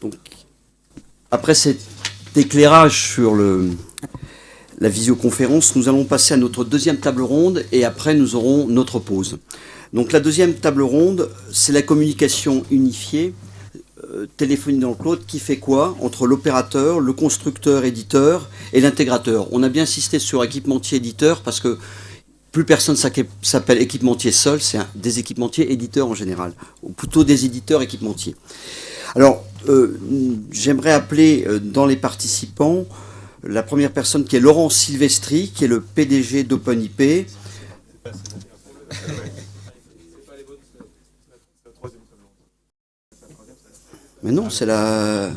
Donc, après cet éclairage sur la visioconférence, nous allons passer à notre deuxième table ronde et après nous aurons notre pause. Donc la deuxième table ronde, c'est la communication unifiée, téléphonie dans le cloud, qui fait quoi entre l'opérateur, le constructeur, éditeur et l'intégrateur. On a bien insisté sur équipementier, éditeur, parce que plus personne s'appelle équipementier seul, c'est des équipementiers éditeurs en général, ou plutôt des éditeurs équipementiers. Alors, j'aimerais appeler dans les participants la première personne qui est Laurent Silvestri, qui est le PDG d'OpenIP. Mais non, c'est la...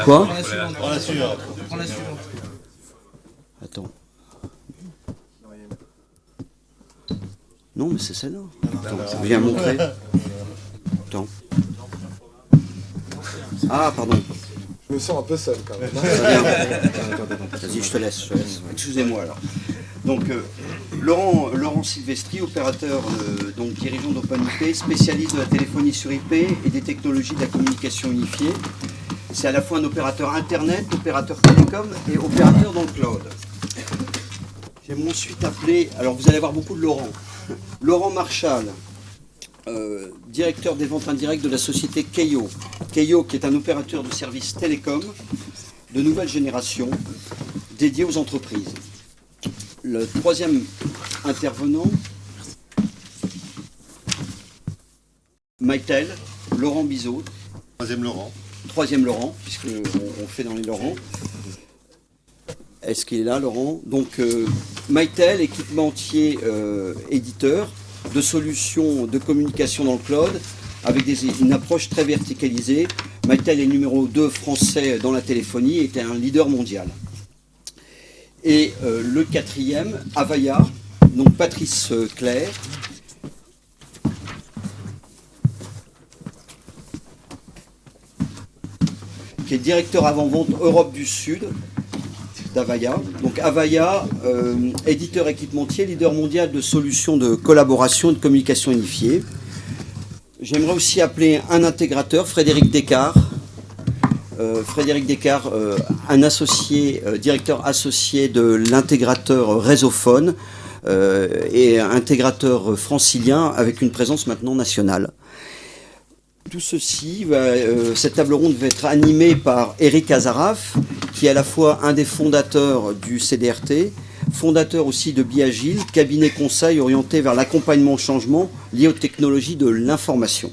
Quoi? Prends la suivante. Attends. Non, mais c'est celle-là. Attends, viens montrer. Attends. Ah, pardon. Je me sens un peu seul quand même. Vas-y, je te laisse. Excusez-moi alors. Donc, Laurent Silvestri, opérateur, donc dirigeant d'OpenIP, spécialiste de la téléphonie sur IP et des technologies de la communication unifiée. C'est à la fois un opérateur Internet, opérateur télécom et opérateur dans le cloud. J'aimerais ensuite appeler, alors vous allez avoir beaucoup de Laurent. Laurent Marchal, directeur des ventes indirectes de la société Keio. Keio, qui est un opérateur de services télécom de nouvelle génération dédié aux entreprises. Le troisième intervenant, Mytel, Laurent Bizot. Troisième Laurent, puisqu'on fait dans les Laurents. Est-ce qu'il est là, Laurent? Donc, Mytel, équipementier éditeur de solutions de communication dans le cloud, avec une approche très verticalisée. Mytel est numéro 2 français dans la téléphonie et est un leader mondial. Et le quatrième, Avaya, donc Patrice Clair, qui est directeur avant-vente Europe du Sud d'Avaya. Donc Avaya, éditeur équipementier, leader mondial de solutions de collaboration et de communication unifiée. J'aimerais aussi appeler un intégrateur, Frédéric Descartes. Frédéric Descartes, un directeur associé de l'intégrateur Réseauphone et intégrateur francilien avec une présence maintenant nationale. Tout ceci, cette table ronde va être animée par Eric Azaraf, qui est à la fois un des fondateurs du CDRT, fondateur aussi de Biagil, cabinet conseil orienté vers l'accompagnement au changement lié aux technologies de l'information.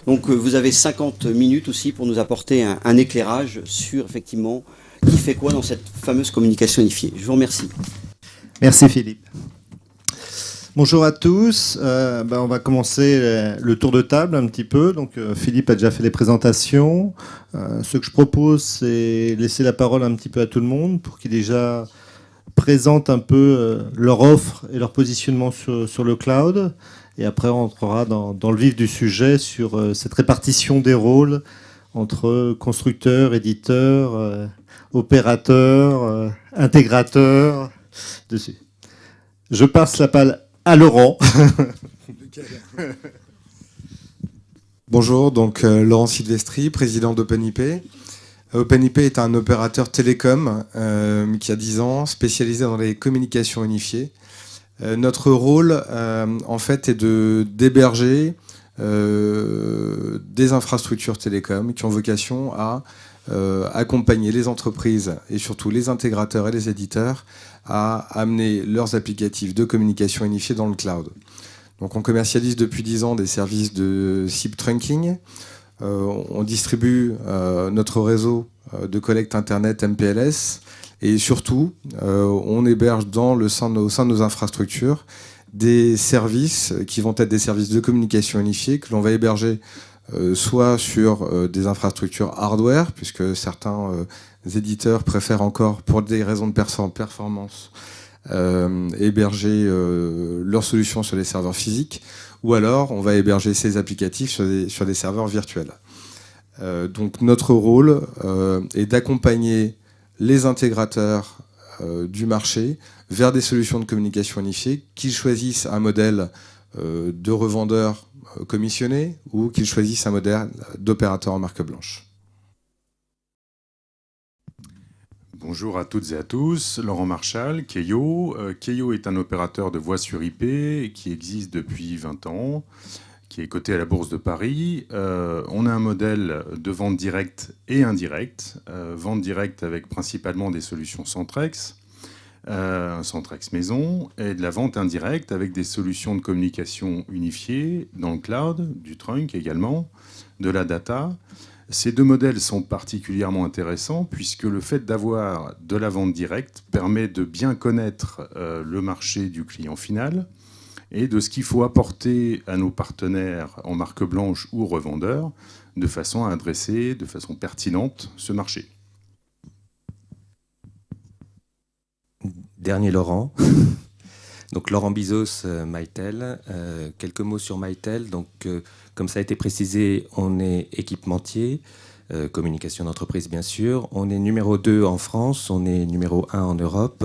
Donc vous avez 50 minutes aussi pour nous apporter un éclairage sur effectivement qui fait quoi dans cette fameuse communication unifiée. Je vous remercie. Merci Philippe. Bonjour à tous. On va commencer le tour de table un petit peu. Donc Philippe a déjà fait les présentations. Ce que je propose, c'est laisser la parole un petit peu à tout le monde pour qu'ils déjà présentent un peu leur offre et leur positionnement sur le cloud. Et après, on entrera dans le vif du sujet sur cette répartition des rôles entre constructeurs, éditeurs, opérateurs, intégrateurs. Dessus. Je passe la balle à Laurent. Bonjour, donc Laurent Silvestri, président d'OpenIP. OpenIP est un opérateur télécom qui a 10 ans, spécialisé dans les communications unifiées. Notre rôle, en fait, est d'héberger des infrastructures télécom qui ont vocation à accompagner les entreprises et surtout les intégrateurs et les éditeurs à amener leurs applicatifs de communication unifiée dans le cloud. Donc on commercialise depuis 10 ans des services de SIP trunking. On distribue notre réseau de collecte Internet MPLS. Et surtout, on héberge au sein de nos infrastructures des services qui vont être des services de communication unifiée que l'on va héberger soit sur des infrastructures hardware, puisque certains éditeurs préfèrent encore, pour des raisons de performance, héberger leurs solutions sur des serveurs physiques, ou alors on va héberger ces applicatifs sur des serveurs virtuels. Donc notre rôle est d'accompagner les intégrateurs du marché vers des solutions de communication unifiée, qu'ils choisissent un modèle de revendeur commissionné ou qu'ils choisissent un modèle d'opérateur en marque blanche. Bonjour à toutes et à tous, Laurent Marchal, Keio. Keio est un opérateur de voix sur IP qui existe depuis 20 ans, qui est coté à la Bourse de Paris. On a un modèle de vente directe et indirecte. Vente directe avec principalement des solutions Centrex, Centrex Maison, et de la vente indirecte avec des solutions de communication unifiées dans le cloud, du trunk également, de la data. Ces deux modèles sont particulièrement intéressants puisque le fait d'avoir de la vente directe permet de bien connaître le marché du client final et de ce qu'il faut apporter à nos partenaires en marque blanche ou revendeurs de façon à adresser de façon pertinente ce marché. Dernier Laurent. Donc Laurent Bizos, Mytel. Quelques mots sur Mytel. Donc, comme ça a été précisé, on est équipementier, communication d'entreprise bien sûr. On est numéro 2 en France, on est numéro 1 en Europe.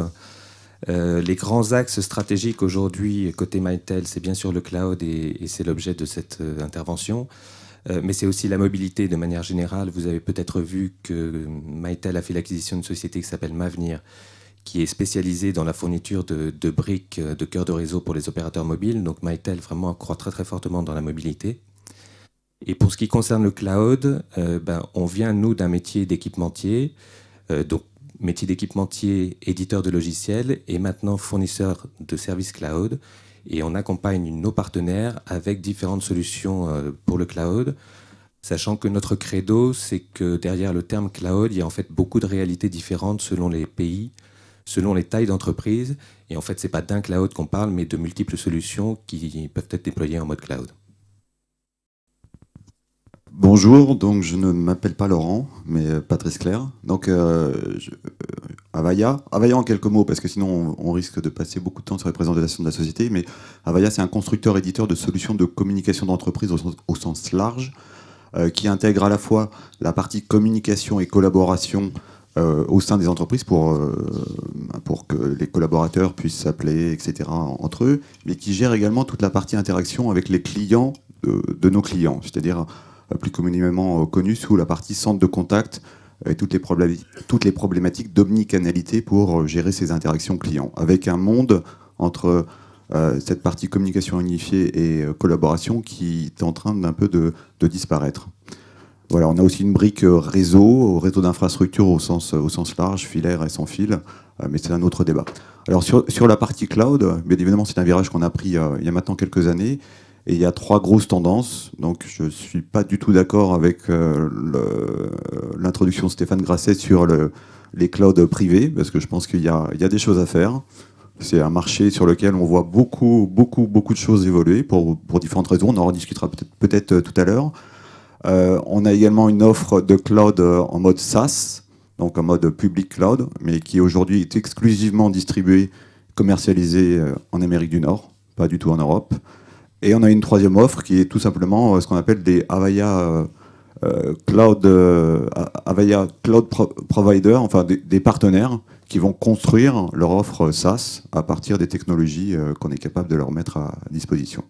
Les grands axes stratégiques aujourd'hui côté Mytel, c'est bien sûr le cloud et c'est l'objet de cette intervention. Mais c'est aussi la mobilité de manière générale. Vous avez peut-être vu que Mytel a fait l'acquisition d'une société qui s'appelle Mavenir, qui est spécialisée dans la fourniture de briques de cœur de réseau pour les opérateurs mobiles. Donc Mytel vraiment croît très très fortement dans la mobilité. Et pour ce qui concerne le cloud, on vient nous d'un métier d'équipementier, donc métier d'équipementier, éditeur de logiciels et maintenant fournisseur de services cloud. Et on accompagne nos partenaires avec différentes solutions pour le cloud, sachant que notre credo, c'est que derrière le terme cloud, il y a en fait beaucoup de réalités différentes selon les pays, selon les tailles d'entreprise. Et en fait, ce n'est pas d'un cloud qu'on parle, mais de multiples solutions qui peuvent être déployées en mode cloud. Bonjour, donc je ne m'appelle pas Laurent, mais Patrice Clair. Donc Avaya en quelques mots, parce que sinon on risque de passer beaucoup de temps sur les présentations de la société, mais Avaya c'est un constructeur-éditeur de solutions de communication d'entreprise au sens large, qui intègre à la fois la partie communication et collaboration au sein des entreprises pour que les collaborateurs puissent s'appeler, etc. entre eux, mais qui gère également toute la partie interaction avec les clients de nos clients, c'est-à-dire plus communément connu sous la partie centre de contact et toutes les problématiques d'omnicanalité pour gérer ces interactions clients, avec un monde entre cette partie communication unifiée et collaboration qui est en train d'un peu de disparaître. Voilà, on a aussi une brique réseau d'infrastructure au sens large, filaire et sans fil, mais c'est un autre débat. Alors sur la partie cloud, bien évidemment c'est un virage qu'on a pris il y a maintenant quelques années. Et il y a 3 grosses tendances. Donc, je ne suis pas du tout d'accord avec l'introduction de Stéphane Grasset sur les clouds privés, parce que je pense qu'il y a des choses à faire. C'est un marché sur lequel on voit beaucoup de choses évoluer pour différentes raisons. On en rediscutera peut-être tout à l'heure. On a également une offre de cloud en mode SaaS, donc en mode public cloud, mais qui aujourd'hui est exclusivement distribuée, commercialisée en Amérique du Nord, pas du tout en Europe. Et on a une troisième offre qui est tout simplement ce qu'on appelle des Avaya Cloud Provider, enfin des partenaires qui vont construire leur offre SaaS à partir des technologies qu'on est capable de leur mettre à disposition.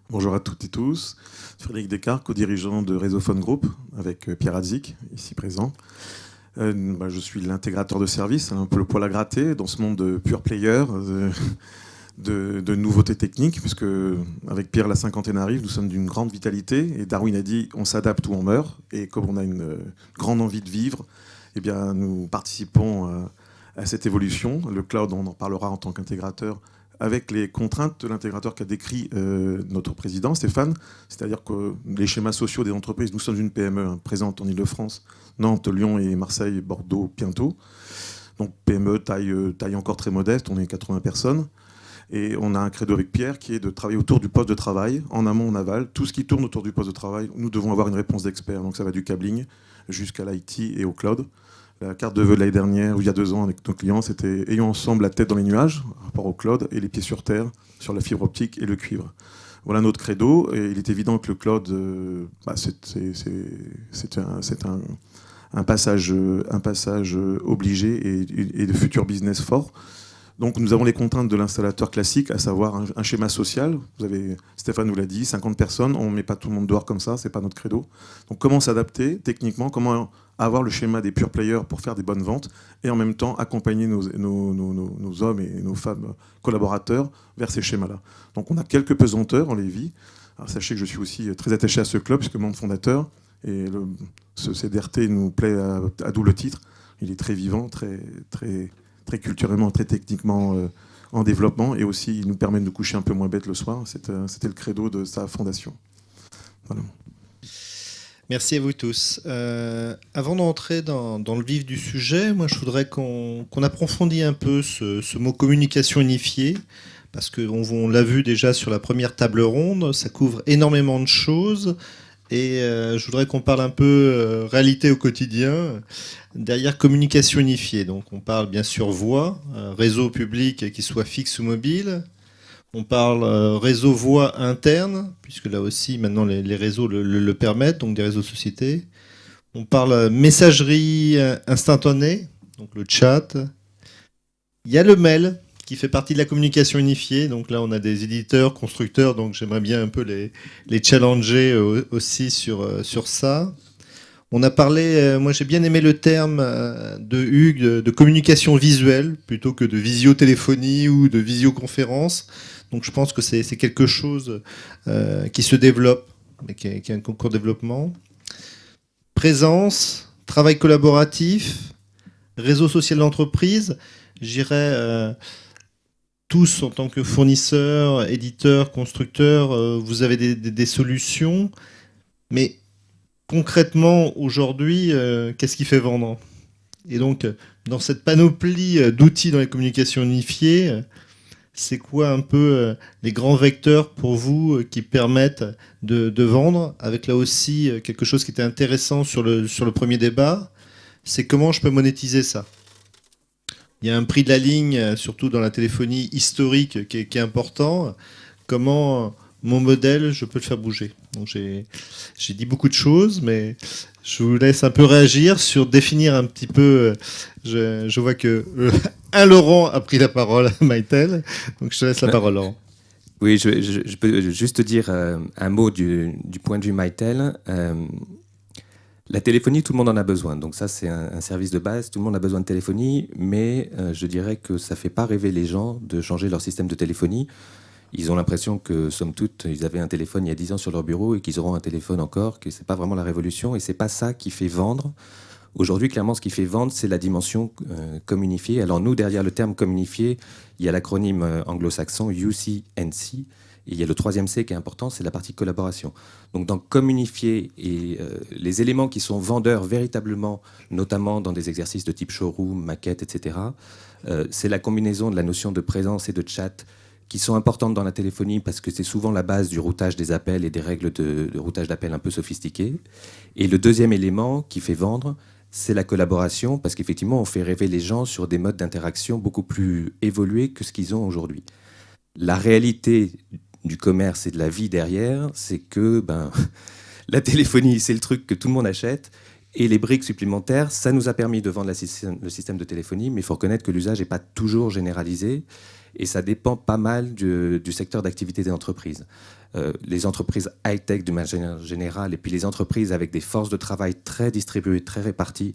Bonjour à toutes et tous. Frédéric Descartes, co-dirigeant de Réseauphone Group, avec Pierre Hadzik, ici présent. Je suis l'intégrateur de services, un peu le poil à gratter dans ce monde de pure player, de nouveautés techniques, puisque avec Pierre, la cinquantaine arrive, nous sommes d'une grande vitalité, et Darwin a dit on s'adapte ou on meurt, et comme on a une grande envie de vivre, eh bien, nous participons à cette évolution. Le cloud, on en parlera en tant qu'intégrateur, avec les contraintes de l'intégrateur qu'a décrit notre président Stéphane, c'est-à-dire que les schémas sociaux des entreprises, nous sommes une PME présente en Ile-de-France, Nantes, Lyon et Marseille, Bordeaux bientôt. Donc PME, taille encore très modeste, on est 80 personnes. Et on a un credo avec Pierre qui est de travailler autour du poste de travail, en amont, en aval. Tout ce qui tourne autour du poste de travail, nous devons avoir une réponse d'expert. Donc ça va du cabling jusqu'à l'IT et au cloud. La carte de vœux de l'année dernière, ou il y a 2 ans avec nos clients, c'était ayons ensemble la tête dans les nuages, par rapport au cloud, et les pieds sur terre, sur la fibre optique et le cuivre. Voilà notre credo. Et il est évident que le cloud, c'est un passage obligé et de futur business fort. Donc nous avons les contraintes de l'installateur classique, à savoir un schéma social. Stéphane nous l'a dit, 50 personnes, on ne met pas tout le monde dehors comme ça, c'est pas notre credo. Donc comment s'adapter techniquement, comment avoir le schéma des pure players pour faire des bonnes ventes et en même temps accompagner nos hommes et nos femmes collaborateurs vers ces schémas-là. Donc on a quelques pesanteurs, on les vit. Alors sachez que je suis aussi très attaché à ce club puisque membre fondateur et ce CDRT nous plaît à double titre. Il est très vivant, très culturellement, très techniquement en développement et aussi il nous permet de nous coucher un peu moins bête le soir. C'était le credo de sa fondation. Voilà. Merci à vous tous. Avant d'entrer dans le vif du sujet, moi je voudrais qu'on approfondisse un peu ce mot communication unifiée, parce qu'on l'a vu déjà sur la première table ronde, ça couvre énormément de choses. Et je voudrais qu'on parle un peu réalité au quotidien, derrière communication unifiée. Donc on parle bien sûr voix, réseau public qui soit fixe ou mobile. On parle réseau voix interne, puisque là aussi maintenant les réseaux le permettent, donc des réseaux sociétés. On parle messagerie instantanée, donc le chat. Il y a le mail, qui fait partie de la communication unifiée. Donc là, on a des éditeurs, constructeurs, donc j'aimerais bien un peu les challenger aussi sur ça. On a parlé, moi j'ai bien aimé le terme de Hugues, de communication visuelle, plutôt que de visiotéléphonie ou de visioconférence. Donc je pense que c'est quelque chose qui se développe, mais qui est un concours de développement. Présence, travail collaboratif, réseau social d'entreprise, j'irais... tous, en tant que fournisseurs, éditeurs, constructeurs, vous avez des solutions. Mais concrètement, aujourd'hui, qu'est-ce qui fait vendre ? Et donc, dans cette panoplie d'outils dans les communications unifiées, c'est quoi un peu les grands vecteurs pour vous qui permettent de vendre ? Avec là aussi quelque chose qui était intéressant sur le premier débat, c'est comment je peux monétiser ça ? Il y a un prix de la ligne, surtout dans la téléphonie historique, qui est important. Comment mon modèle, je peux le faire bouger ? Donc j'ai dit beaucoup de choses, mais je vous laisse un peu réagir sur définir un petit peu. Je vois que Laurent a pris la parole, Maïtel. Donc je te laisse la parole, Laurent. Oui, je peux juste dire un mot du point de vue Maïtel. La téléphonie, tout le monde en a besoin. Donc ça, c'est un service de base. Tout le monde a besoin de téléphonie, mais je dirais que ça ne fait pas rêver les gens de changer leur système de téléphonie. Ils ont l'impression que, somme toute, ils avaient un téléphone il y a 10 ans sur leur bureau et qu'ils auront un téléphone encore, que ce n'est pas vraiment la révolution. Et ce n'est pas ça qui fait vendre. Aujourd'hui, clairement, ce qui fait vendre, c'est la dimension communifiée. Alors nous, derrière le terme communifié, il y a l'acronyme anglo-saxon UC&C. Et il y a le troisième C qui est important, c'est la partie collaboration. Donc dans communifier et les éléments qui sont vendeurs véritablement, notamment dans des exercices de type showroom, maquette, etc., c'est la combinaison de la notion de présence et de chat qui sont importantes dans la téléphonie parce que c'est souvent la base du routage des appels et des règles de routage d'appels un peu sophistiquées. Et le deuxième élément qui fait vendre, c'est la collaboration parce qu'effectivement, on fait rêver les gens sur des modes d'interaction beaucoup plus évolués que ce qu'ils ont aujourd'hui. La réalité du commerce et de la vie derrière, c'est que la téléphonie, c'est le truc que tout le monde achète, et les briques supplémentaires, ça nous a permis de vendre le système de téléphonie, mais il faut reconnaître que l'usage n'est pas toujours généralisé, et ça dépend pas mal du secteur d'activité des entreprises. Les entreprises high-tech de manière générale, et puis les entreprises avec des forces de travail très distribuées, très réparties,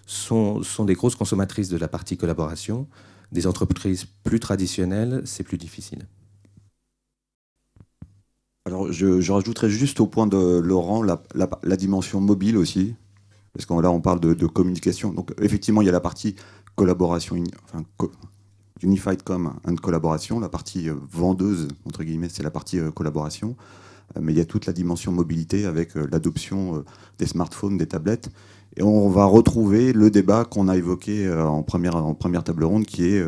sont des grosses consommatrices de la partie collaboration. Des entreprises plus traditionnelles, c'est plus difficile. Alors, je rajouterais juste au point de Laurent la dimension mobile aussi, parce que là, on parle de communication. Donc, effectivement, il y a la partie collaboration, Unified Com and collaboration, la partie vendeuse, entre guillemets, c'est la partie collaboration. Mais il y a toute la dimension mobilité avec l'adoption des smartphones, des tablettes. Et on va retrouver le débat qu'on a évoqué en première table ronde, qui est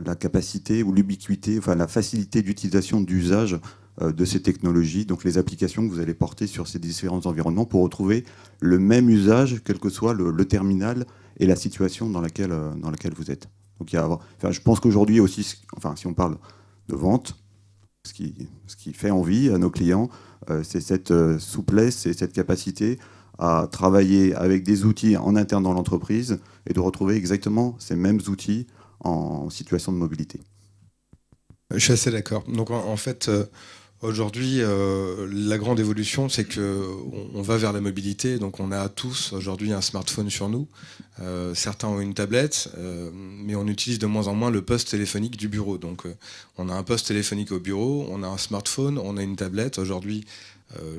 la capacité ou l'ubiquité, enfin la facilité d'utilisation, d'usage de ces technologies, donc les applications que vous allez porter sur ces différents environnements pour retrouver le même usage, quel que soit le terminal et la situation dans laquelle vous êtes. Donc je pense qu'aujourd'hui aussi, si on parle de vente, ce qui fait envie à nos clients, c'est cette souplesse et cette capacité à travailler avec des outils en interne dans l'entreprise et de retrouver exactement ces mêmes outils en situation de mobilité. Je suis assez d'accord. Donc en fait, aujourd'hui, la grande évolution, c'est qu'on va vers la mobilité. Donc on a tous aujourd'hui un smartphone sur nous. Certains ont une tablette, mais on utilise de moins en moins le poste téléphonique du bureau. Donc on a un poste téléphonique au bureau, on a un smartphone, on a une tablette. Aujourd'hui,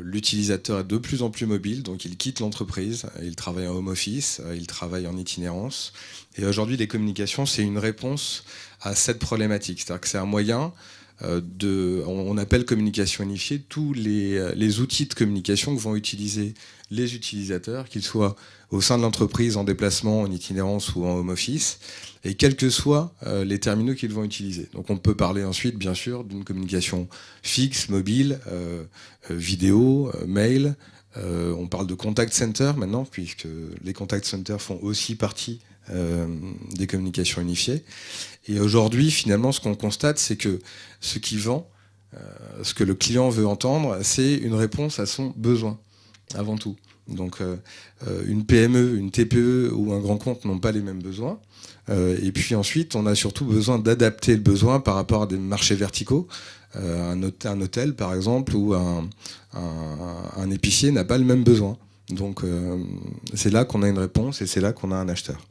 l'utilisateur est de plus en plus mobile, donc il quitte l'entreprise, il travaille en home office, il travaille en itinérance. Et aujourd'hui, les communications, c'est une réponse à cette problématique. C'est-à-dire que c'est un moyen on appelle communication unifiée tous les outils de communication que vont utiliser les utilisateurs, qu'ils soient au sein de l'entreprise, en déplacement, en itinérance ou en home office, et quels que soient les terminaux qu'ils vont utiliser. Donc on peut parler ensuite, bien sûr, d'une communication fixe, mobile, vidéo, mail. On parle de contact center maintenant, puisque les contact centers font aussi partie des communications unifiées. Et aujourd'hui, finalement, ce qu'on constate, c'est que ce qui vend, ce que le client veut entendre, c'est une réponse à son besoin, avant tout. Donc, une PME, une TPE ou un grand compte n'ont pas les mêmes besoins. Et puis ensuite, on a surtout besoin d'adapter le besoin par rapport à des marchés verticaux. Un hôtel, par exemple, ou un épicier n'a pas le même besoin. Donc, c'est là qu'on a une réponse et c'est là qu'on a un acheteur.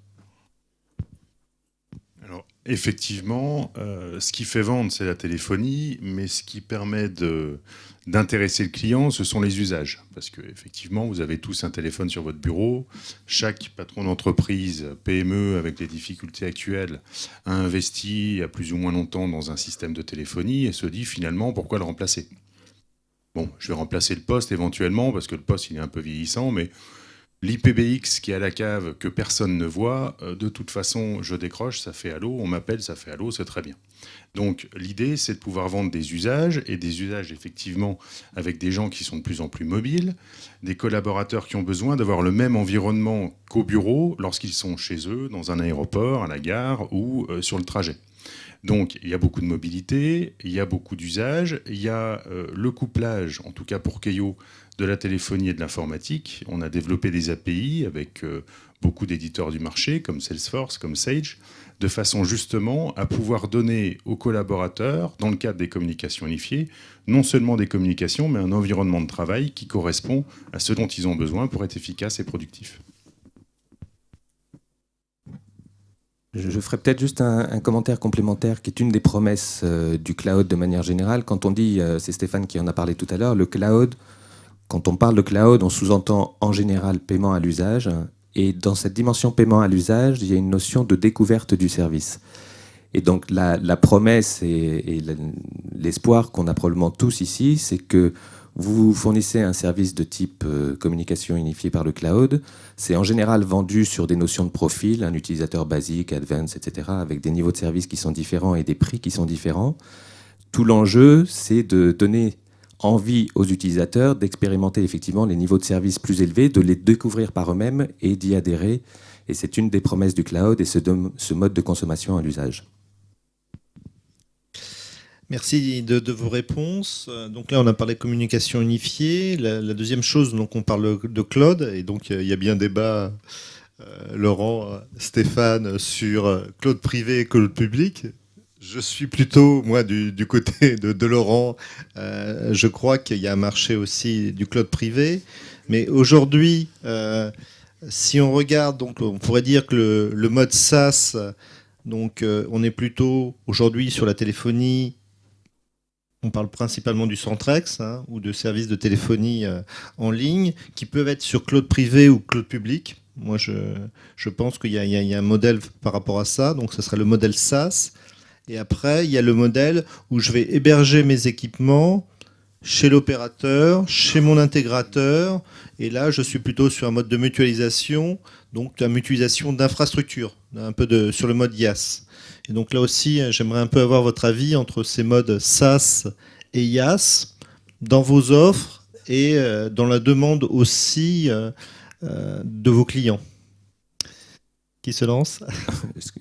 Alors, effectivement, ce qui fait vendre, c'est la téléphonie, mais ce qui permet d'intéresser le client, ce sont les usages. Parce qu'effectivement, vous avez tous un téléphone sur votre bureau. Chaque patron d'entreprise, PME, avec les difficultés actuelles, a investi à plus ou moins longtemps dans un système de téléphonie et se dit finalement, pourquoi le remplacer ? Bon, je vais remplacer le poste éventuellement, parce que le poste, il est un peu vieillissant, mais l'IPBX qui est à la cave, que personne ne voit, de toute façon, je décroche, ça fait allô, on m'appelle, ça fait allô, c'est très bien. Donc l'idée, c'est de pouvoir vendre des usages, et des usages effectivement avec des gens qui sont de plus en plus mobiles, des collaborateurs qui ont besoin d'avoir le même environnement qu'au bureau lorsqu'ils sont chez eux, dans un aéroport, à la gare ou sur le trajet. Donc il y a beaucoup de mobilité, il y a beaucoup d'usages, il y a le couplage, en tout cas pour Keio, de la téléphonie et de l'informatique. On a développé des API avec beaucoup d'éditeurs du marché, comme Salesforce, comme Sage, de façon justement à pouvoir donner aux collaborateurs, dans le cadre des communications unifiées, non seulement des communications, mais un environnement de travail qui correspond à ce dont ils ont besoin pour être efficaces et productifs. Je ferai peut-être juste un commentaire complémentaire qui est une des promesses du cloud de manière générale. Quand on dit, c'est Stéphane qui en a parlé tout à l'heure, le cloud, quand on parle de cloud, on sous-entend en général paiement à l'usage. Et dans cette dimension paiement à l'usage, il y a une notion de découverte du service. Et donc la promesse et l'espoir qu'on a probablement tous ici, c'est que vous fournissez un service de type communication unifiée par le cloud. C'est en général vendu sur des notions de profil, un utilisateur basique, advanced, etc., avec des niveaux de service qui sont différents et des prix qui sont différents. Tout l'enjeu, c'est de donner envie aux utilisateurs d'expérimenter effectivement les niveaux de service plus élevés, de les découvrir par eux-mêmes et d'y adhérer. Et c'est une des promesses du cloud et ce mode de consommation à l'usage. Merci de vos réponses. Donc là, on a parlé de communication unifiée. La deuxième chose, donc on parle de cloud, et donc il y a bien débat, Laurent, Stéphane, sur cloud privé et cloud public. Je suis plutôt, moi, du côté de Laurent. Je crois qu'il y a un marché aussi du cloud privé. Mais aujourd'hui, si on regarde, donc on pourrait dire que le mode SaaS, donc on est plutôt aujourd'hui sur la téléphonie. On parle principalement du Centrex ou de services de téléphonie en ligne qui peuvent être sur cloud privé ou cloud public. Moi, je pense qu'il y a un modèle par rapport à ça. Donc, ce serait le modèle SaaS. Et après, il y a le modèle où je vais héberger mes équipements chez l'opérateur, chez mon intégrateur. Et là, je suis plutôt sur un mode de mutualisation, donc la mutualisation d'infrastructures, un peu sur le mode IaaS. Et donc là aussi, j'aimerais un peu avoir votre avis entre ces modes SaaS et IaaS dans vos offres et dans la demande aussi de vos clients. Qui se lance ?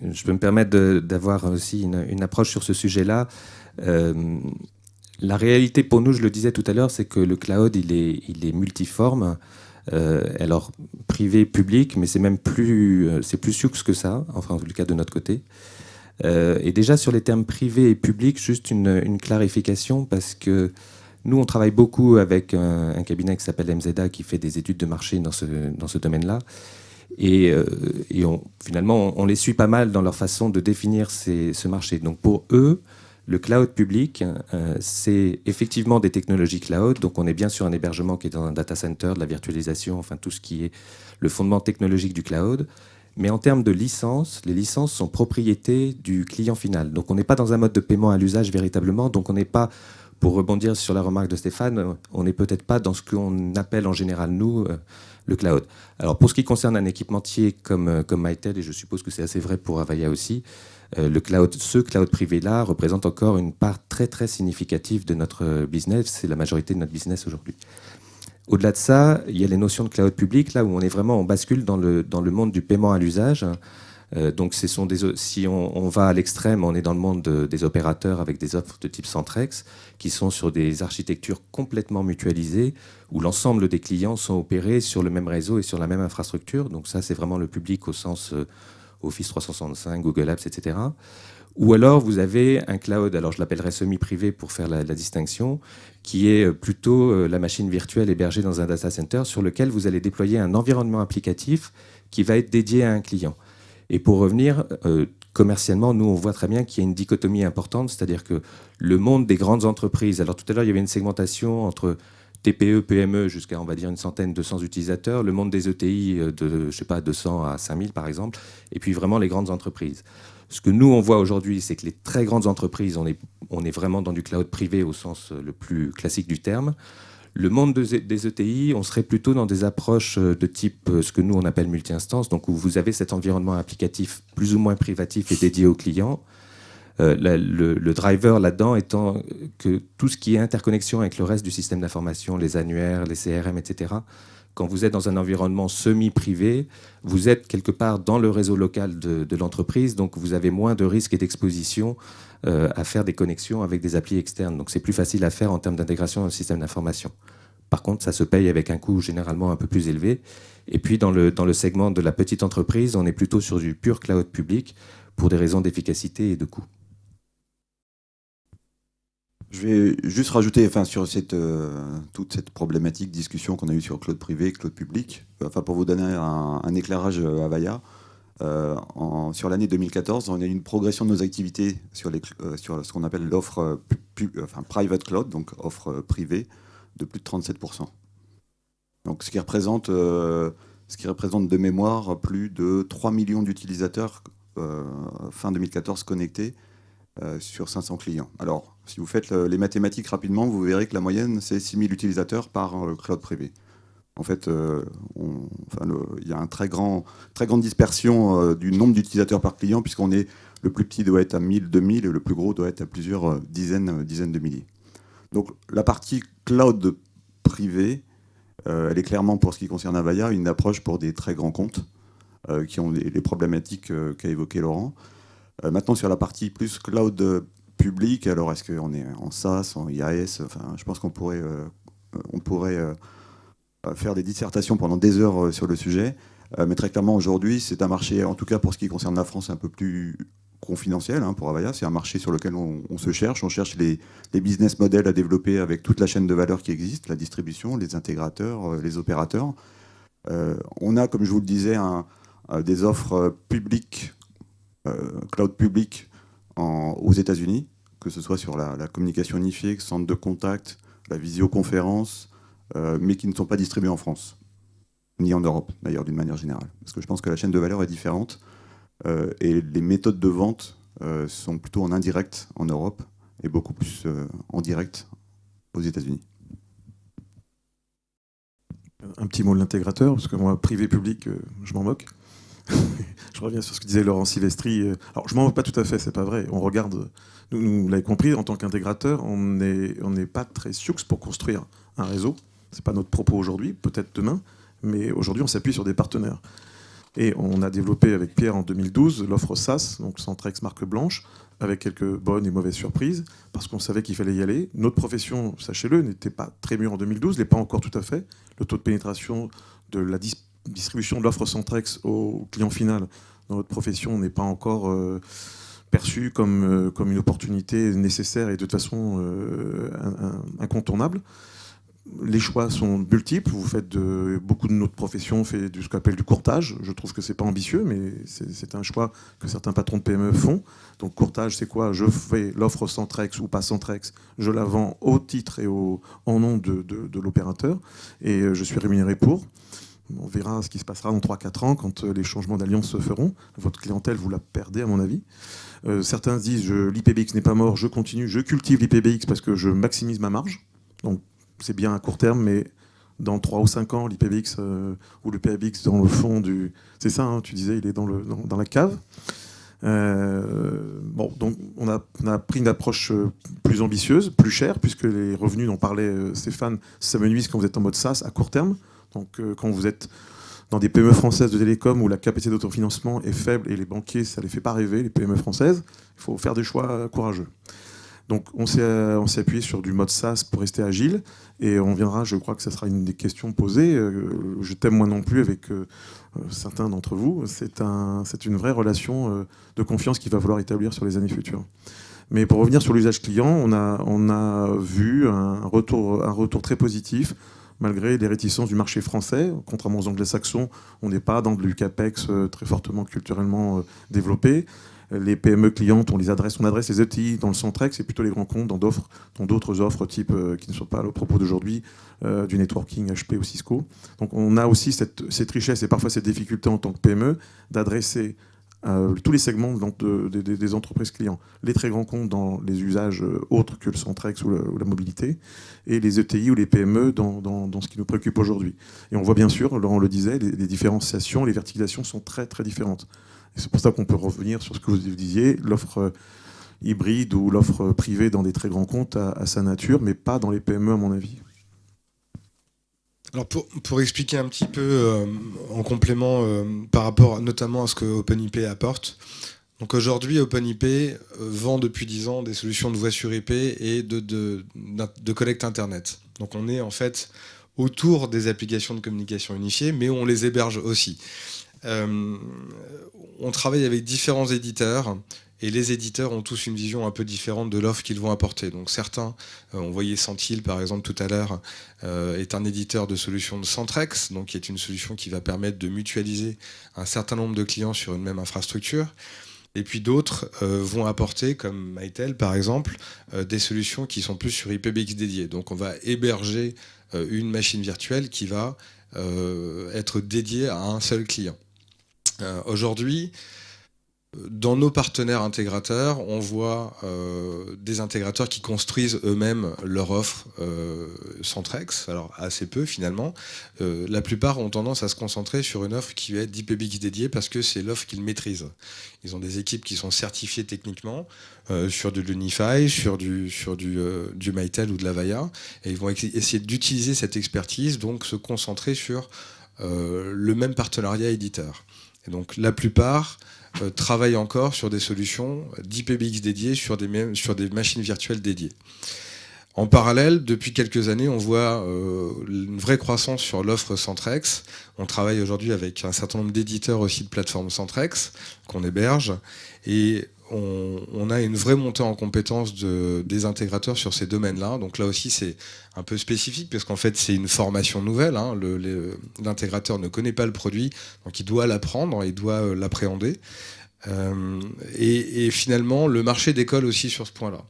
Je peux me permettre d'avoir aussi une approche sur ce sujet-là. La réalité pour nous, je le disais tout à l'heure, c'est que le cloud, il est multiforme. Alors, privé, public, mais c'est même plus sioux que ça, enfin en tout cas de notre côté. Et déjà sur les termes privés et publics, juste une clarification, parce que nous, on travaille beaucoup avec un cabinet qui s'appelle MZA, qui fait des études de marché dans ce domaine-là. Et finalement, on les suit pas mal dans leur façon de définir ce marché. Donc pour eux, le cloud public, c'est effectivement des technologies cloud. Donc on est bien sur un hébergement qui est dans un data center, de la virtualisation, enfin tout ce qui est le fondement technologique du cloud. Mais en termes de licences, les licences sont propriété du client final. Donc on n'est pas dans un mode de paiement à l'usage véritablement. Donc on n'est pas, pour rebondir sur la remarque de Stéphane, on n'est peut-être pas dans ce qu'on appelle en général, nous, le cloud. Alors pour ce qui concerne un équipementier comme Mitel, et je suppose que c'est assez vrai pour Avaya aussi, ce cloud privé-là représente encore une part très très significative de notre business. C'est la majorité de notre business aujourd'hui. Au-delà de ça, il y a les notions de cloud public, là où on bascule dans le monde du paiement à l'usage. Donc si on va à l'extrême, on est dans le monde des opérateurs avec des offres de type Centrex, qui sont sur des architectures complètement mutualisées, où l'ensemble des clients sont opérés sur le même réseau et sur la même infrastructure. Donc ça, c'est vraiment le public au sens Office 365, Google Apps, etc. Ou alors vous avez un cloud, alors je l'appellerais semi-privé pour faire la distinction, qui est plutôt la machine virtuelle hébergée dans un data center sur lequel vous allez déployer un environnement applicatif qui va être dédié à un client. Et pour revenir, commercialement, nous on voit très bien qu'il y a une dichotomie importante, c'est-à-dire que le monde des grandes entreprises, alors tout à l'heure il y avait une segmentation entre TPE, PME jusqu'à, on va dire, 100, 200 utilisateurs, le monde des ETI de, je sais pas, 200 à 5000 par exemple, et puis vraiment les grandes entreprises. Ce que nous, on voit aujourd'hui, c'est que les très grandes entreprises, on est vraiment dans du cloud privé au sens le plus classique du terme. Le monde des ETI, on serait plutôt dans des approches de type ce que nous, on appelle multi-instance, donc où vous avez cet environnement applicatif plus ou moins privatif et dédié aux clients. Le driver là-dedans étant que tout ce qui est interconnexion avec le reste du système d'information, les annuaires, les CRM, etc., quand vous êtes dans un environnement semi-privé, vous êtes quelque part dans le réseau local de l'entreprise, donc vous avez moins de risques et d'exposition à faire des connexions avec des applis externes. Donc c'est plus facile à faire en termes d'intégration dans le système d'information. Par contre, ça se paye avec un coût généralement un peu plus élevé. Et puis dans le segment de la petite entreprise, on est plutôt sur du pur cloud public pour des raisons d'efficacité et de coût. Je vais juste rajouter sur toute cette problématique, discussion qu'on a eue sur cloud privé, cloud public, pour vous donner un éclairage Avaya. Sur l'année 2014, on a eu une progression de nos activités sur ce qu'on appelle l'offre private cloud, donc offre privée, de plus de 37%. Donc ce qui représente de mémoire plus de 3 millions d'utilisateurs fin 2014 connectés sur 500 clients. Alors, si vous faites les mathématiques rapidement, vous verrez que la moyenne, c'est 6000 utilisateurs par cloud privé. En fait, il y a une très grande dispersion du nombre d'utilisateurs par client, puisqu'on est le plus petit doit être à 1000, 2000, et le plus gros doit être à plusieurs dizaines de milliers. Donc, la partie cloud privé, elle est clairement, pour ce qui concerne Avaya, une approche pour des très grands comptes qui ont les problématiques qu'a évoqué Laurent. Maintenant, sur la partie plus cloud public, alors est-ce qu'on est en SaaS, en IaaS, je pense qu'on pourrait faire des dissertations pendant des heures sur le sujet. Mais très clairement, aujourd'hui, c'est un marché, en tout cas pour ce qui concerne la France, un peu plus confidentiel pour Avaya. C'est un marché sur lequel on se cherche. On cherche les business models à développer avec toute la chaîne de valeur qui existe, la distribution, les intégrateurs, les opérateurs. On a, comme je vous le disais, des offres publiques, cloud public aux États-Unis, que ce soit sur la communication unifiée, centre de contact, la visioconférence, mais qui ne sont pas distribués en France, ni en Europe d'ailleurs d'une manière générale. Parce que je pense que la chaîne de valeur est différente et les méthodes de vente sont plutôt en indirect en Europe et beaucoup plus en direct aux États-Unis. Un petit mot de l'intégrateur, parce que moi, privé-public, je m'en moque. Je reviens sur ce que disait Laurent Silvestri. Alors, je m'en moque pas tout à fait, c'est pas vrai. On regarde, vous l'avez compris, en tant qu'intégrateur, on n'est pas très sioux pour construire un réseau. C'est pas notre propos aujourd'hui, peut-être demain, mais aujourd'hui, on s'appuie sur des partenaires. Et on a développé avec Pierre en 2012 l'offre SaaS, donc Centrex marque blanche, avec quelques bonnes et mauvaises surprises, parce qu'on savait qu'il fallait y aller. Notre profession, sachez-le, n'était pas très mûre en 2012, l'est pas encore tout à fait. Le taux de pénétration de la distribution de l'offre Centrex au client final dans notre profession n'est pas encore perçu comme une opportunité nécessaire et de toute façon incontournable. Les choix sont multiples. Vous faites beaucoup de notre profession fait ce qu'on appelle du courtage. Je trouve que c'est pas ambitieux, mais c'est un choix que certains patrons de PME font. Donc courtage, c'est quoi? Je fais l'offre Centrex ou pas Centrex, je la vends au titre et en nom de l'opérateur, et je suis rémunéré pour. On verra ce qui se passera dans 3-4 ans quand les changements d'alliance se feront. Votre clientèle, vous la perdez à mon avis. Certains disent l'IPBX n'est pas mort, je continue, je cultive l'IPBX parce que je maximise ma marge. Donc c'est bien à court terme, mais dans 3 ou 5 ans, l'IPBX ou le PABX dans le fond du... C'est ça, hein, tu disais, il est dans la cave. Donc on a pris une approche plus ambitieuse, plus chère, puisque les revenus dont parlait Stéphane s'amenuisent quand vous êtes en mode SaaS à court terme. Donc quand vous êtes dans des PME françaises de télécom où la capacité d'autofinancement est faible et les banquiers, ça ne les fait pas rêver, les PME françaises, il faut faire des choix courageux. Donc on s'est appuyé sur du mode SaaS pour rester agile, et on viendra, je crois que ça sera une des questions posées. Je t'aime moi non plus avec certains d'entre vous. C'est une vraie relation de confiance qu'il va falloir établir sur les années futures. Mais pour revenir sur l'usage client, on a vu un retour très positif, malgré les réticences du marché français. Contrairement aux anglo-saxons, on n'est pas dans du CAPEX très fortement culturellement développé. Les PME clientes, on adresse les ETI dans le Centrex, c'est plutôt les grands comptes dans d'autres offres type qui ne sont pas au propos d'aujourd'hui, du networking HP ou Cisco. Donc on a aussi cette richesse et parfois cette difficulté en tant que PME d'adresser tous les segments des entreprises clients. Les très grands comptes dans les usages autres que le Centrex ou la mobilité, et les ETI ou les PME dans ce qui nous préoccupe aujourd'hui. Et on voit bien sûr, Laurent le disait, les différenciations, les verticalisations sont très très différentes. Et c'est pour ça qu'on peut revenir sur ce que vous disiez, l'offre hybride ou l'offre privée dans des très grands comptes à sa nature, mais pas dans les PME à mon avis. Alors pour expliquer un petit peu en complément par rapport notamment à ce que OpenIP apporte. Donc aujourd'hui, OpenIP vend depuis 10 ans des solutions de voix sur IP et de collecte Internet. Donc on est en fait autour des applications de communication unifiée, mais on les héberge aussi. On travaille avec différents éditeurs, et les éditeurs ont tous une vision un peu différente de l'offre qu'ils vont apporter. Donc certains, on voyait Sentil par exemple tout à l'heure, est un éditeur de solutions de Centrex, donc qui est une solution qui va permettre de mutualiser un certain nombre de clients sur une même infrastructure. Et puis d'autres vont apporter, comme Mytel par exemple, des solutions qui sont plus sur IPBX dédiées. Donc on va héberger une machine virtuelle qui va être dédiée à un seul client. Aujourd'hui, dans nos partenaires intégrateurs, on voit des intégrateurs qui construisent eux-mêmes leur offre Centrex, alors assez peu finalement. La plupart ont tendance à se concentrer sur une offre qui va être d'IPBX dédiée parce que c'est l'offre qu'ils maîtrisent. Ils ont des équipes qui sont certifiées techniquement sur de l'Unify, sur du Mytel ou de l'Avaya, et ils vont essayer d'utiliser cette expertise, donc se concentrer sur le même partenariat éditeur. Et donc la plupart travaillent encore sur des solutions d'IPBX dédiées sur des machines virtuelles dédiées. En parallèle, depuis quelques années, on voit une vraie croissance sur l'offre Centrex. On travaille aujourd'hui avec un certain nombre d'éditeurs aussi de plateformes Centrex qu'on héberge, et on a une vraie montée en compétence des intégrateurs sur ces domaines-là. Donc là aussi, c'est un peu spécifique parce qu'en fait, c'est une formation nouvelle. Hein. L'intégrateur ne connaît pas le produit, donc il doit l'apprendre, il doit l'appréhender. Et finalement, le marché décolle aussi sur ce point-là.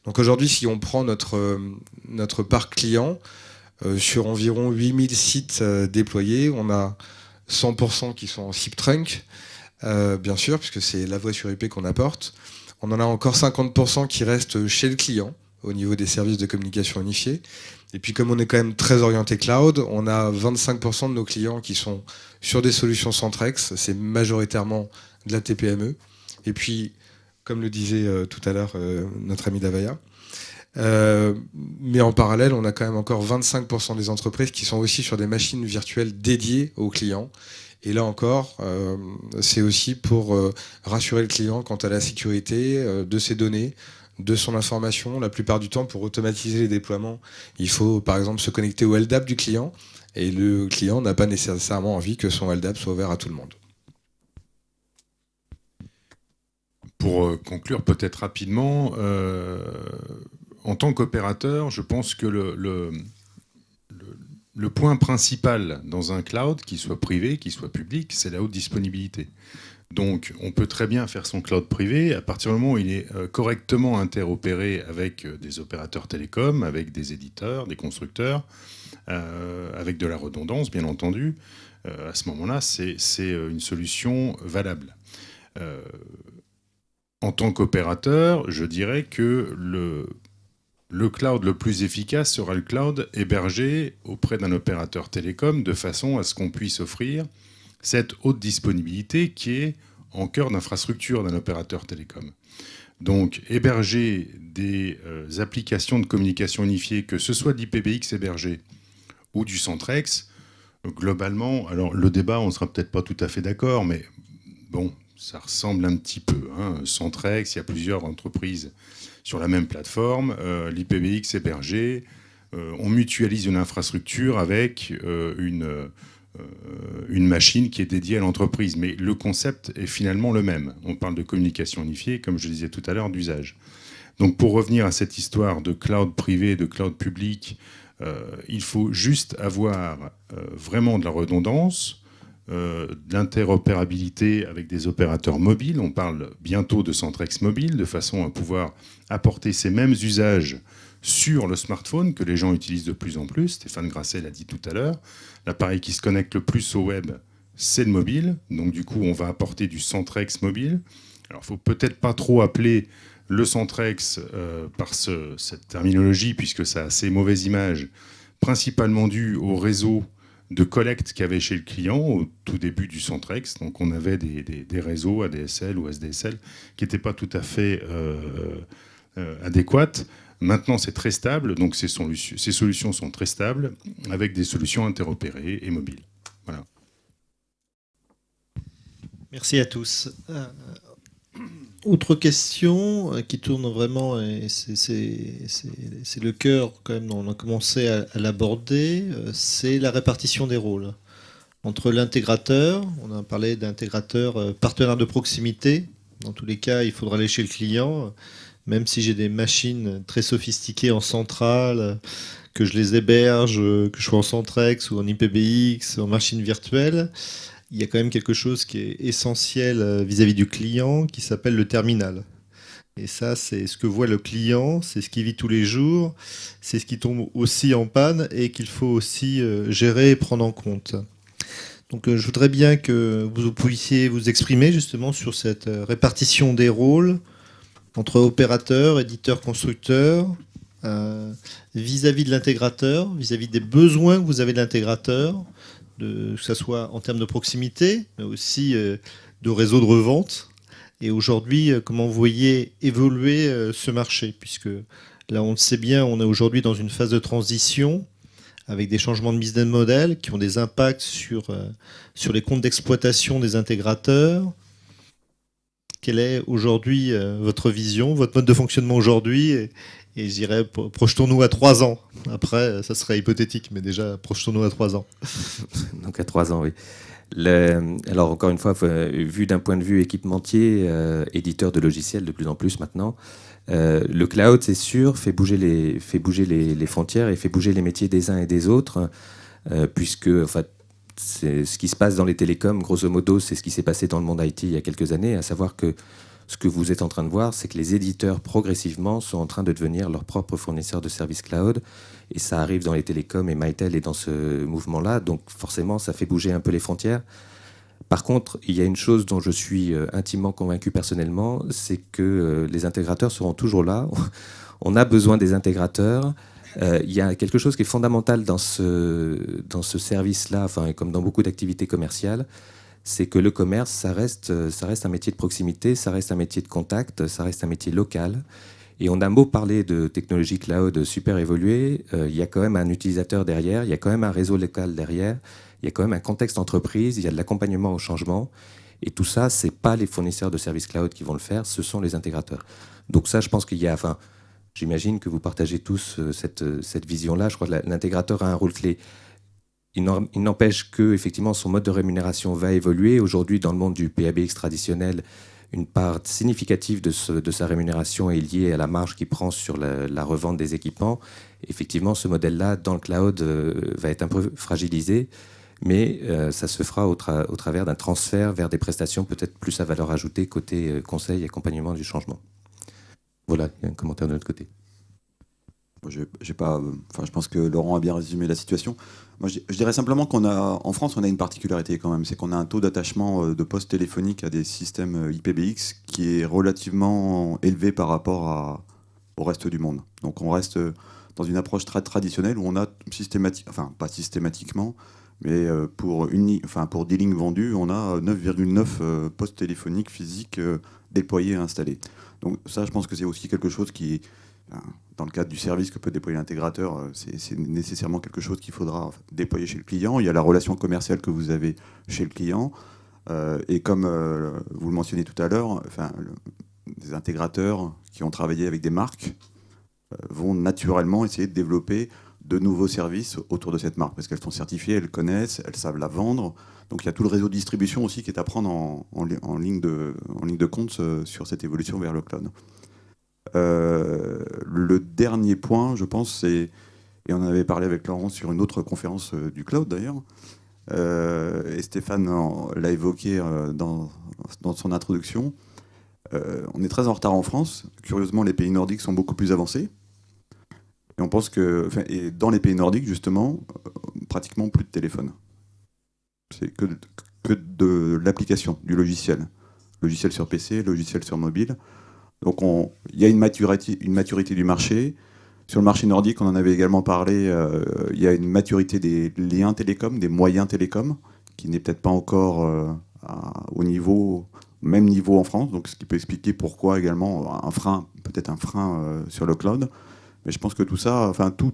Donc aujourd'hui, si on prend notre parc client, sur environ 8000 sites déployés, on a 100% qui sont en SIP trunk, bien sûr, puisque c'est la voix sur IP qu'on apporte. On en a encore 50% qui restent chez le client, au niveau des services de communication unifiés. Et puis comme on est quand même très orienté cloud, on a 25% de nos clients qui sont sur des solutions Centrex, c'est majoritairement de la TPME. Et puis, comme le disait tout à l'heure notre ami d'Avaya, mais en parallèle, on a quand même encore 25% des entreprises qui sont aussi sur des machines virtuelles dédiées aux clients. Et là encore, c'est aussi pour rassurer le client quant à la sécurité de ses données, de son information. La plupart du temps, pour automatiser les déploiements, il faut par exemple se connecter au LDAP du client, et le client n'a pas nécessairement envie que son LDAP soit ouvert à tout le monde. Pour conclure peut-être rapidement, en tant qu'opérateur, je pense que le point principal dans un cloud, qu'il soit privé, qu'il soit public, c'est la haute disponibilité. Donc on peut très bien faire son cloud privé à partir du moment où il est correctement interopéré avec des opérateurs télécoms, avec des éditeurs, des constructeurs, avec de la redondance bien entendu. À ce moment-là, c'est une solution valable. En tant qu'opérateur, je dirais que le cloud le plus efficace sera le cloud hébergé auprès d'un opérateur télécom de façon à ce qu'on puisse offrir cette haute disponibilité qui est en cœur d'infrastructure d'un opérateur télécom. Donc héberger des applications de communication unifiée, que ce soit de l'IPBX hébergé ou du Centrex, globalement, alors le débat, on ne sera peut-être pas tout à fait d'accord, mais bon, ça ressemble un petit peu. Centrex, il y a plusieurs entreprises sur la même plateforme, l'IPBX hébergé, on mutualise une infrastructure avec une machine qui est dédiée à l'entreprise. Mais le concept est finalement le même. On parle de communication unifiée, comme je le disais tout à l'heure, d'usage. Donc pour revenir à cette histoire de cloud privé, de cloud public, il faut juste avoir vraiment de la redondance, de l'interopérabilité avec des opérateurs mobiles. On parle bientôt de Centrex mobile, de façon à pouvoir apporter ces mêmes usages sur le smartphone que les gens utilisent de plus en plus. Stéphane Grasset l'a dit tout à l'heure. L'appareil qui se connecte le plus au web, c'est le mobile. Donc du coup, on va apporter du Centrex mobile. Alors, il ne faut peut-être pas trop appeler le Centrex par cette terminologie, puisque ça a assez mauvaise image, principalement due au réseau de collecte qu'il y avait chez le client au tout début du Centrex. Donc on avait des réseaux ADSL ou SDSL qui n'étaient pas tout à fait adéquates. Maintenant, c'est très stable, donc ces solutions sont très stables, avec des solutions interopérées et mobiles. Voilà. Merci à tous. Autre question qui tourne vraiment, et c'est le cœur quand même, on a commencé à l'aborder, c'est la répartition des rôles. Entre l'intégrateur, on a parlé d'intégrateur partenaire de proximité, dans tous les cas il faudra aller chez le client, même si j'ai des machines très sophistiquées en centrale, que je les héberge, que je sois en Centrex ou en IPBX, en machine virtuelle, il y a quand même quelque chose qui est essentiel vis-à-vis du client, qui s'appelle le terminal. Et ça, c'est ce que voit le client, c'est ce qu'il vit tous les jours, c'est ce qui tombe aussi en panne et qu'il faut aussi gérer et prendre en compte. Donc je voudrais bien que vous puissiez vous exprimer justement sur cette répartition des rôles entre opérateurs, éditeurs, constructeurs, vis-à-vis de l'intégrateur, vis-à-vis des besoins que vous avez de l'intégrateur, que ce soit en termes de proximité, mais aussi de réseau de revente. Et aujourd'hui, comment vous voyez évoluer ce marché? Puisque là, on le sait bien, on est aujourd'hui dans une phase de transition avec des changements de business model qui ont des impacts sur les comptes d'exploitation des intégrateurs. Quelle est aujourd'hui votre vision, votre mode de fonctionnement aujourd'hui? Et je dirais, projetons-nous à 3 ans. Après, ça serait hypothétique, mais déjà, projetons-nous à 3 ans. Donc à 3 ans, oui. Alors encore une fois, vu d'un point de vue équipementier, éditeur de logiciels de plus en plus maintenant, le cloud, c'est sûr, fait bouger les frontières et fait bouger les métiers des uns et des autres, puisque en fait, c'est ce qui se passe dans les télécoms, grosso modo, c'est ce qui s'est passé dans le monde IT il y a quelques années, à savoir que ce que vous êtes en train de voir, c'est que les éditeurs, progressivement, sont en train de devenir leurs propres fournisseurs de services cloud. Et ça arrive dans les télécoms, et Mytel est dans ce mouvement-là. Donc forcément, ça fait bouger un peu les frontières. Par contre, il y a une chose dont je suis intimement convaincu personnellement, c'est que les intégrateurs seront toujours là. On a besoin des intégrateurs. Il y a quelque chose qui est fondamental dans ce service-là, enfin, comme dans beaucoup d'activités commerciales, c'est que le commerce, ça reste un métier de proximité, ça reste un métier de contact, ça reste un métier local. Et on a beau parler de technologie cloud super évoluée, il y a quand même un utilisateur derrière, il y a quand même un réseau local derrière, il y a quand même un contexte entreprise, il y a de l'accompagnement au changement. Et tout ça, ce n'est pas les fournisseurs de services cloud qui vont le faire, ce sont les intégrateurs. Donc ça, je pense qu'il y a... Enfin, j'imagine que vous partagez tous cette vision-là. Je crois que l'intégrateur a un rôle clé. Il n'empêche que effectivement son mode de rémunération va évoluer. Aujourd'hui, dans le monde du PABX traditionnel, une part significative de sa rémunération est liée à la marge qu'il prend sur la revente des équipements. Effectivement, ce modèle-là, dans le cloud, va être un peu fragilisé, mais ça se fera au travers d'un transfert vers des prestations peut-être plus à valeur ajoutée côté conseil et accompagnement du changement. Voilà, il y a un commentaire de notre côté. Je pense que Laurent a bien résumé la situation. Moi, je dirais simplement qu'en France, on a une particularité quand même, c'est qu'on a un taux d'attachement de postes téléphoniques à des systèmes IPBX qui est relativement élevé par rapport au reste du monde. Donc on reste dans une approche très traditionnelle où on a pas systématiquement, mais pour 10 lignes vendues, on a 9,9 postes téléphoniques physiques déployés et installés. Donc ça, je pense que c'est aussi quelque chose qui, dans le cadre du service que peut déployer l'intégrateur, c'est nécessairement quelque chose qu'il faudra déployer chez le client. Il y a la relation commerciale que vous avez chez le client. Et comme vous le mentionnez tout à l'heure, des intégrateurs qui ont travaillé avec des marques vont naturellement essayer de développer de nouveaux services autour de cette marque, parce qu'elles sont certifiées, elles connaissent, elles savent la vendre. Donc il y a tout le réseau de distribution aussi qui est à prendre en ligne de compte sur cette évolution vers le cloud. Le dernier point, je pense, c'est, et on en avait parlé avec Laurent sur une autre conférence du cloud d'ailleurs, et Stéphane l'a évoqué dans son introduction, on est très en retard en France. Curieusement, les pays nordiques sont beaucoup plus avancés. Et on pense et dans les pays nordiques, justement, pratiquement plus de téléphone. C'est que de l'application, du logiciel. Logiciel sur PC, logiciel sur mobile. Donc il y a une maturité du marché. Sur le marché nordique, on en avait également parlé, il y a une maturité des liens télécoms, des moyens télécoms, qui n'est peut-être pas encore au même niveau en France. Donc ce qui peut expliquer pourquoi également peut-être un frein sur le cloud. Mais je pense que tout ça,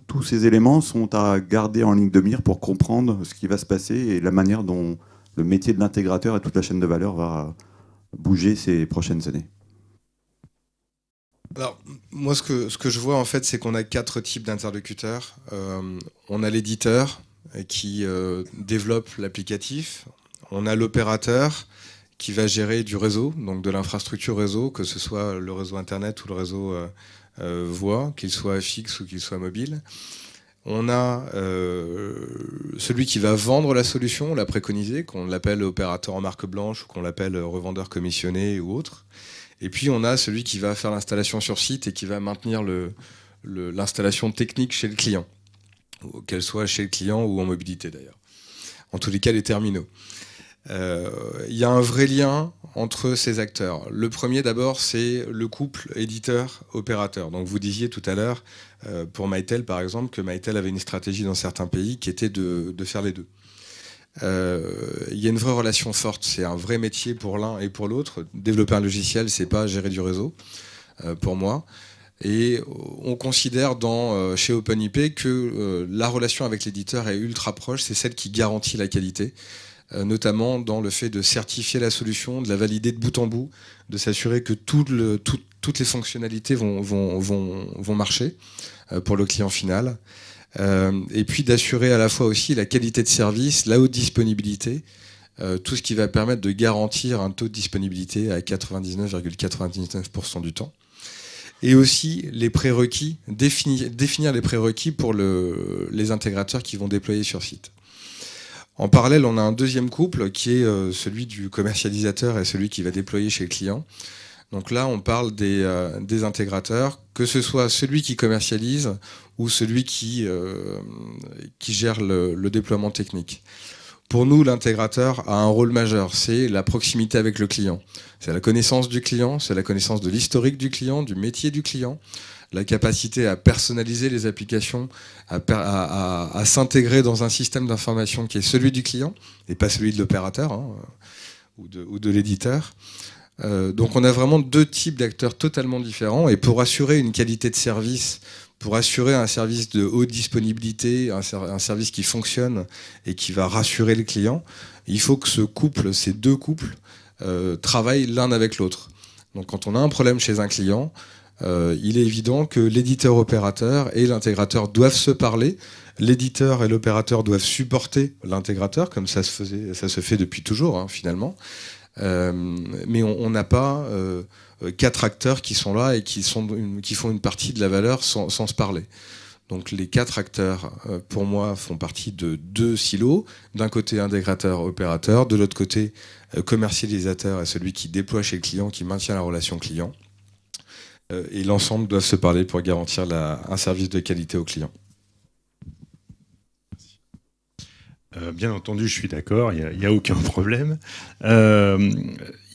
tous ces éléments sont à garder en ligne de mire pour comprendre ce qui va se passer et la manière dont le métier de l'intégrateur et toute la chaîne de valeur va bouger ces prochaines années. Alors, moi, ce que je vois, en fait, c'est qu'on a 4 types d'interlocuteurs. On a l'éditeur qui développe l'applicatif. On a l'opérateur qui va gérer du réseau, donc de l'infrastructure réseau, que ce soit le réseau Internet ou le réseau voix, qu'il soit fixe ou qu'il soit mobile. On a celui qui va vendre la solution, la préconiser, qu'on l'appelle opérateur en marque blanche ou qu'on l'appelle revendeur commissionné ou autre. Et puis on a celui qui va faire l'installation sur site et qui va maintenir l'installation technique chez le client, qu'elle soit chez le client ou en mobilité d'ailleurs. En tous les cas, les terminaux. Il y a un vrai lien entre ces acteurs. Le premier d'abord, c'est le couple éditeur-opérateur. Donc vous disiez tout à l'heure, pour Mytel par exemple, que Mytel avait une stratégie dans certains pays qui était de faire les deux. Il y a une vraie relation forte, c'est un vrai métier pour l'un et pour l'autre. Développer un logiciel, c'est pas gérer du réseau, pour moi. Et on considère chez OpenIP que la relation avec l'éditeur est ultra proche, c'est celle qui garantit la qualité, notamment dans le fait de certifier la solution, de la valider de bout en bout, de s'assurer que toutes les fonctionnalités vont marcher pour le client final. Et puis d'assurer à la fois aussi la qualité de service, la haute disponibilité, tout ce qui va permettre de garantir un taux de disponibilité à 99,99% du temps. Et aussi les prérequis, définir les prérequis pour les intégrateurs qui vont déployer sur site. En parallèle, on a un deuxième couple qui est celui du commercialisateur et celui qui va déployer chez le client. Donc là, on parle des intégrateurs, que ce soit celui qui commercialise ou celui qui gère le déploiement technique. Pour nous, l'intégrateur a un rôle majeur, c'est la proximité avec le client. C'est la connaissance du client, c'est la connaissance de l'historique du client, du métier du client, la capacité à personnaliser les applications, à s'intégrer dans un système d'information qui est celui du client et pas celui de l'opérateur ou de l'éditeur. Donc on a vraiment 2 types d'acteurs totalement différents et pour assurer une qualité de service, pour assurer un service de haute disponibilité, un service qui fonctionne et qui va rassurer le client, il faut que ces 2 couples travaillent l'un avec l'autre. Donc quand on a un problème chez un client, il est évident que l'éditeur-opérateur et l'intégrateur doivent se parler. L'éditeur et l'opérateur doivent supporter l'intégrateur, comme ça se fait depuis toujours finalement. Mais on n'a pas 4 acteurs qui sont là et qui font une partie de la valeur sans se parler. Donc les 4 acteurs, pour moi, font partie de 2 silos. D'un côté, intégrateur, opérateur. De l'autre côté, commercialisateur et celui qui déploie chez le client, qui maintient la relation client. Et l'ensemble doivent se parler pour garantir un service de qualité au client. Bien entendu, je suis d'accord, il n'y a aucun problème.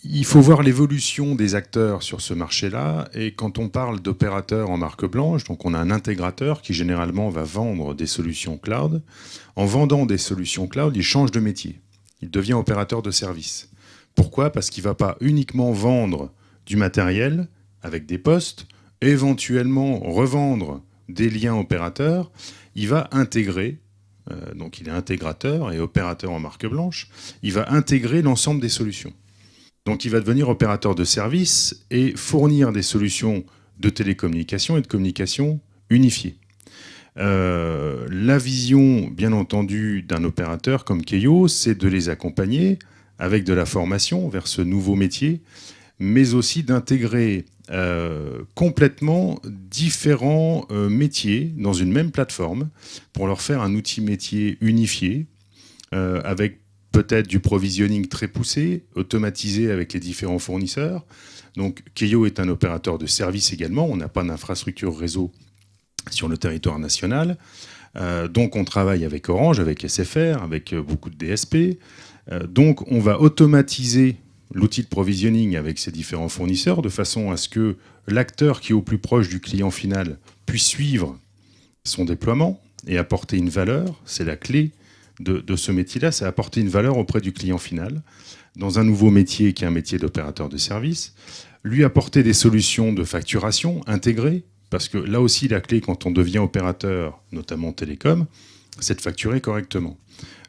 Il faut voir l'évolution des acteurs sur ce marché-là. Et quand on parle d'opérateurs en marque blanche, donc on a un intégrateur qui généralement va vendre des solutions cloud. En vendant des solutions cloud, il change de métier. Il devient opérateur de service. Pourquoi ? Parce qu'il ne va pas uniquement vendre du matériel avec des postes, éventuellement revendre des liens opérateurs. Il va intégrer, donc il est intégrateur et opérateur en marque blanche, il va intégrer l'ensemble des solutions. Donc il va devenir opérateur de service et fournir des solutions de télécommunication et de communication unifiées. La vision, bien entendu, d'un opérateur comme Keio, c'est de les accompagner avec de la formation vers ce nouveau métier, mais aussi d'intégrer complètement différents métiers dans une même plateforme pour leur faire un outil métier unifié, avec peut-être du provisioning très poussé, automatisé avec les différents fournisseurs. Donc Keio est un opérateur de service également, on n'a pas d'infrastructure réseau sur le territoire national. Donc on travaille avec Orange, avec SFR, avec beaucoup de DSP. Donc on va automatiser l'outil de provisioning avec ces différents fournisseurs de façon à ce que l'acteur qui est au plus proche du client final puisse suivre son déploiement et apporter une valeur. C'est la clé de ce métier-là, c'est apporter une valeur auprès du client final dans un nouveau métier qui est un métier d'opérateur de service, lui apporter des solutions de facturation intégrées, parce que là aussi la clé quand on devient opérateur, notamment télécom, c'est de facturer correctement.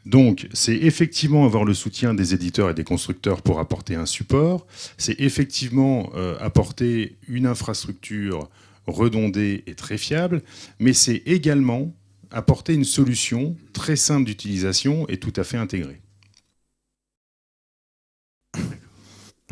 Donc c'est effectivement avoir le soutien des éditeurs et des constructeurs pour apporter un support, c'est effectivement apporter une infrastructure redondée et très fiable, mais c'est également apporter une solution très simple d'utilisation et tout à fait intégrée.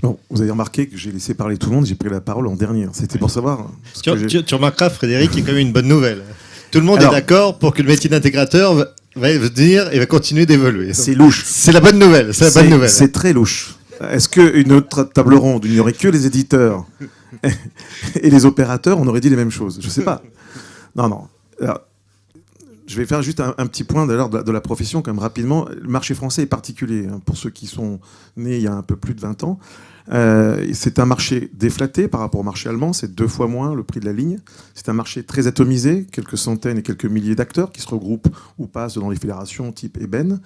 Bon, vous avez remarqué que j'ai laissé parler tout le monde, j'ai pris la parole en dernier. C'était pour savoir... Tu remarqueras, Frédéric, il y a quand même une bonne nouvelle. Tout le monde est d'accord pour que le métier d'intégrateur va venir et va continuer d'évoluer. C'est louche. C'est la bonne nouvelle. C'est très louche. Est-ce qu'une autre table ronde, il n'y aurait que les éditeurs et les opérateurs, on aurait dit les mêmes choses? Je ne sais pas. Non. Alors, je vais faire juste un petit point d'ailleurs de la profession, quand même rapidement. Le marché français est particulier. Pour ceux qui sont nés il y a un peu plus de 20 ans, c'est un marché déflaté par rapport au marché allemand. C'est 2 fois moins le prix de la ligne. C'est un marché très atomisé, quelques centaines et quelques milliers d'acteurs qui se regroupent ou passent dans les fédérations type Eben.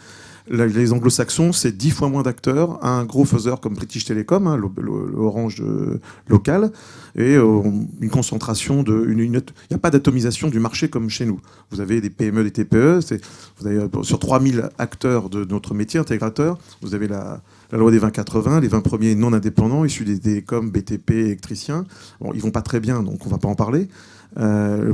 Les anglo-saxons, c'est 10 fois moins d'acteurs. Un gros faiseur comme British Telecom, l'Orange local, et une concentration il n'y a pas d'atomisation du marché comme chez nous. Vous avez des PME, des TPE. Vous avez, sur 3000 acteurs de notre métier intégrateur, vous avez la loi des 20-80, les 20 premiers non indépendants, issus des télécoms, BTP, électriciens. Bon, ils vont pas très bien, donc on va pas en parler.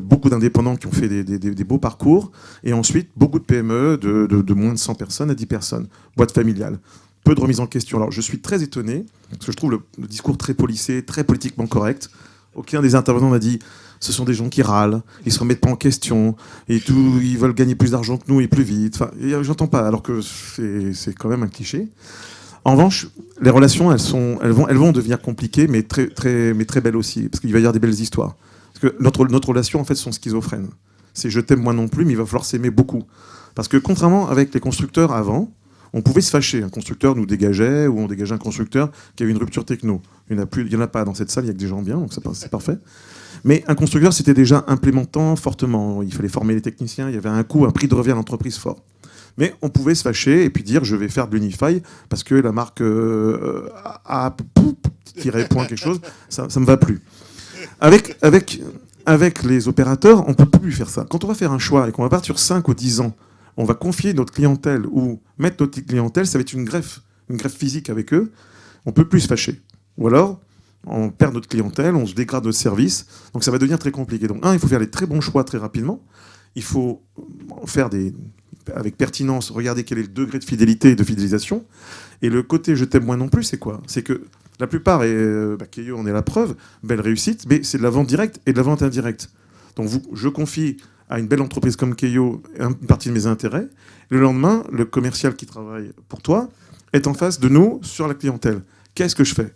Beaucoup d'indépendants qui ont fait des beaux parcours. Et ensuite, beaucoup de PME de moins de 100 personnes à 10 personnes. Boîte familiale. Peu de remise en question. Alors, je suis très étonné, parce que je trouve le discours très policé, très politiquement correct. Aucun des intervenants m'a dit ce sont des gens qui râlent, ils se remettent pas en question, et tout, ils veulent gagner plus d'argent que nous et plus vite. Enfin, j'entends pas, alors que c'est quand même un cliché. En revanche, les relations, elles vont devenir compliquées, mais très belles aussi, parce qu'il va y avoir des belles histoires. Parce que notre relation, en fait, sont schizophrènes. C'est je t'aime moi non plus, mais il va falloir s'aimer beaucoup. Parce que contrairement avec les constructeurs avant, on pouvait se fâcher. Un constructeur nous dégageait, ou on dégageait un constructeur qui avait une rupture techno. Il n'y en a pas dans cette salle, il n'y a que des gens bien, donc c'est parfait. Mais un constructeur, c'était déjà implémentant fortement. Il fallait former les techniciens, il y avait un coût, un prix de revient à l'entreprise fort. Mais on pouvait se fâcher et puis dire je vais faire de l'Unify parce que la marque a point quelque chose, ça me va plus. Avec les opérateurs, on peut plus faire ça. Quand on va faire un choix et qu'on va partir sur 5 ou 10 ans, on va confier notre clientèle ou mettre notre clientèle, ça va être une greffe physique avec eux. On peut plus se fâcher. Ou alors, on perd notre clientèle, on se dégrade notre service. Donc ça va devenir très compliqué. Donc il faut faire les très bons choix très rapidement. Il faut faire avec pertinence, regardez quel est le degré de fidélité et de fidélisation. Et le côté je t'aime moins non plus, c'est quoi? C'est que la plupart, et Keio en est la preuve, belle réussite, mais c'est de la vente directe et de la vente indirecte. Donc je confie à une belle entreprise comme Keio une partie de mes intérêts. Le lendemain, le commercial qui travaille pour toi est en face de nous sur la clientèle. Qu'est-ce que je fais?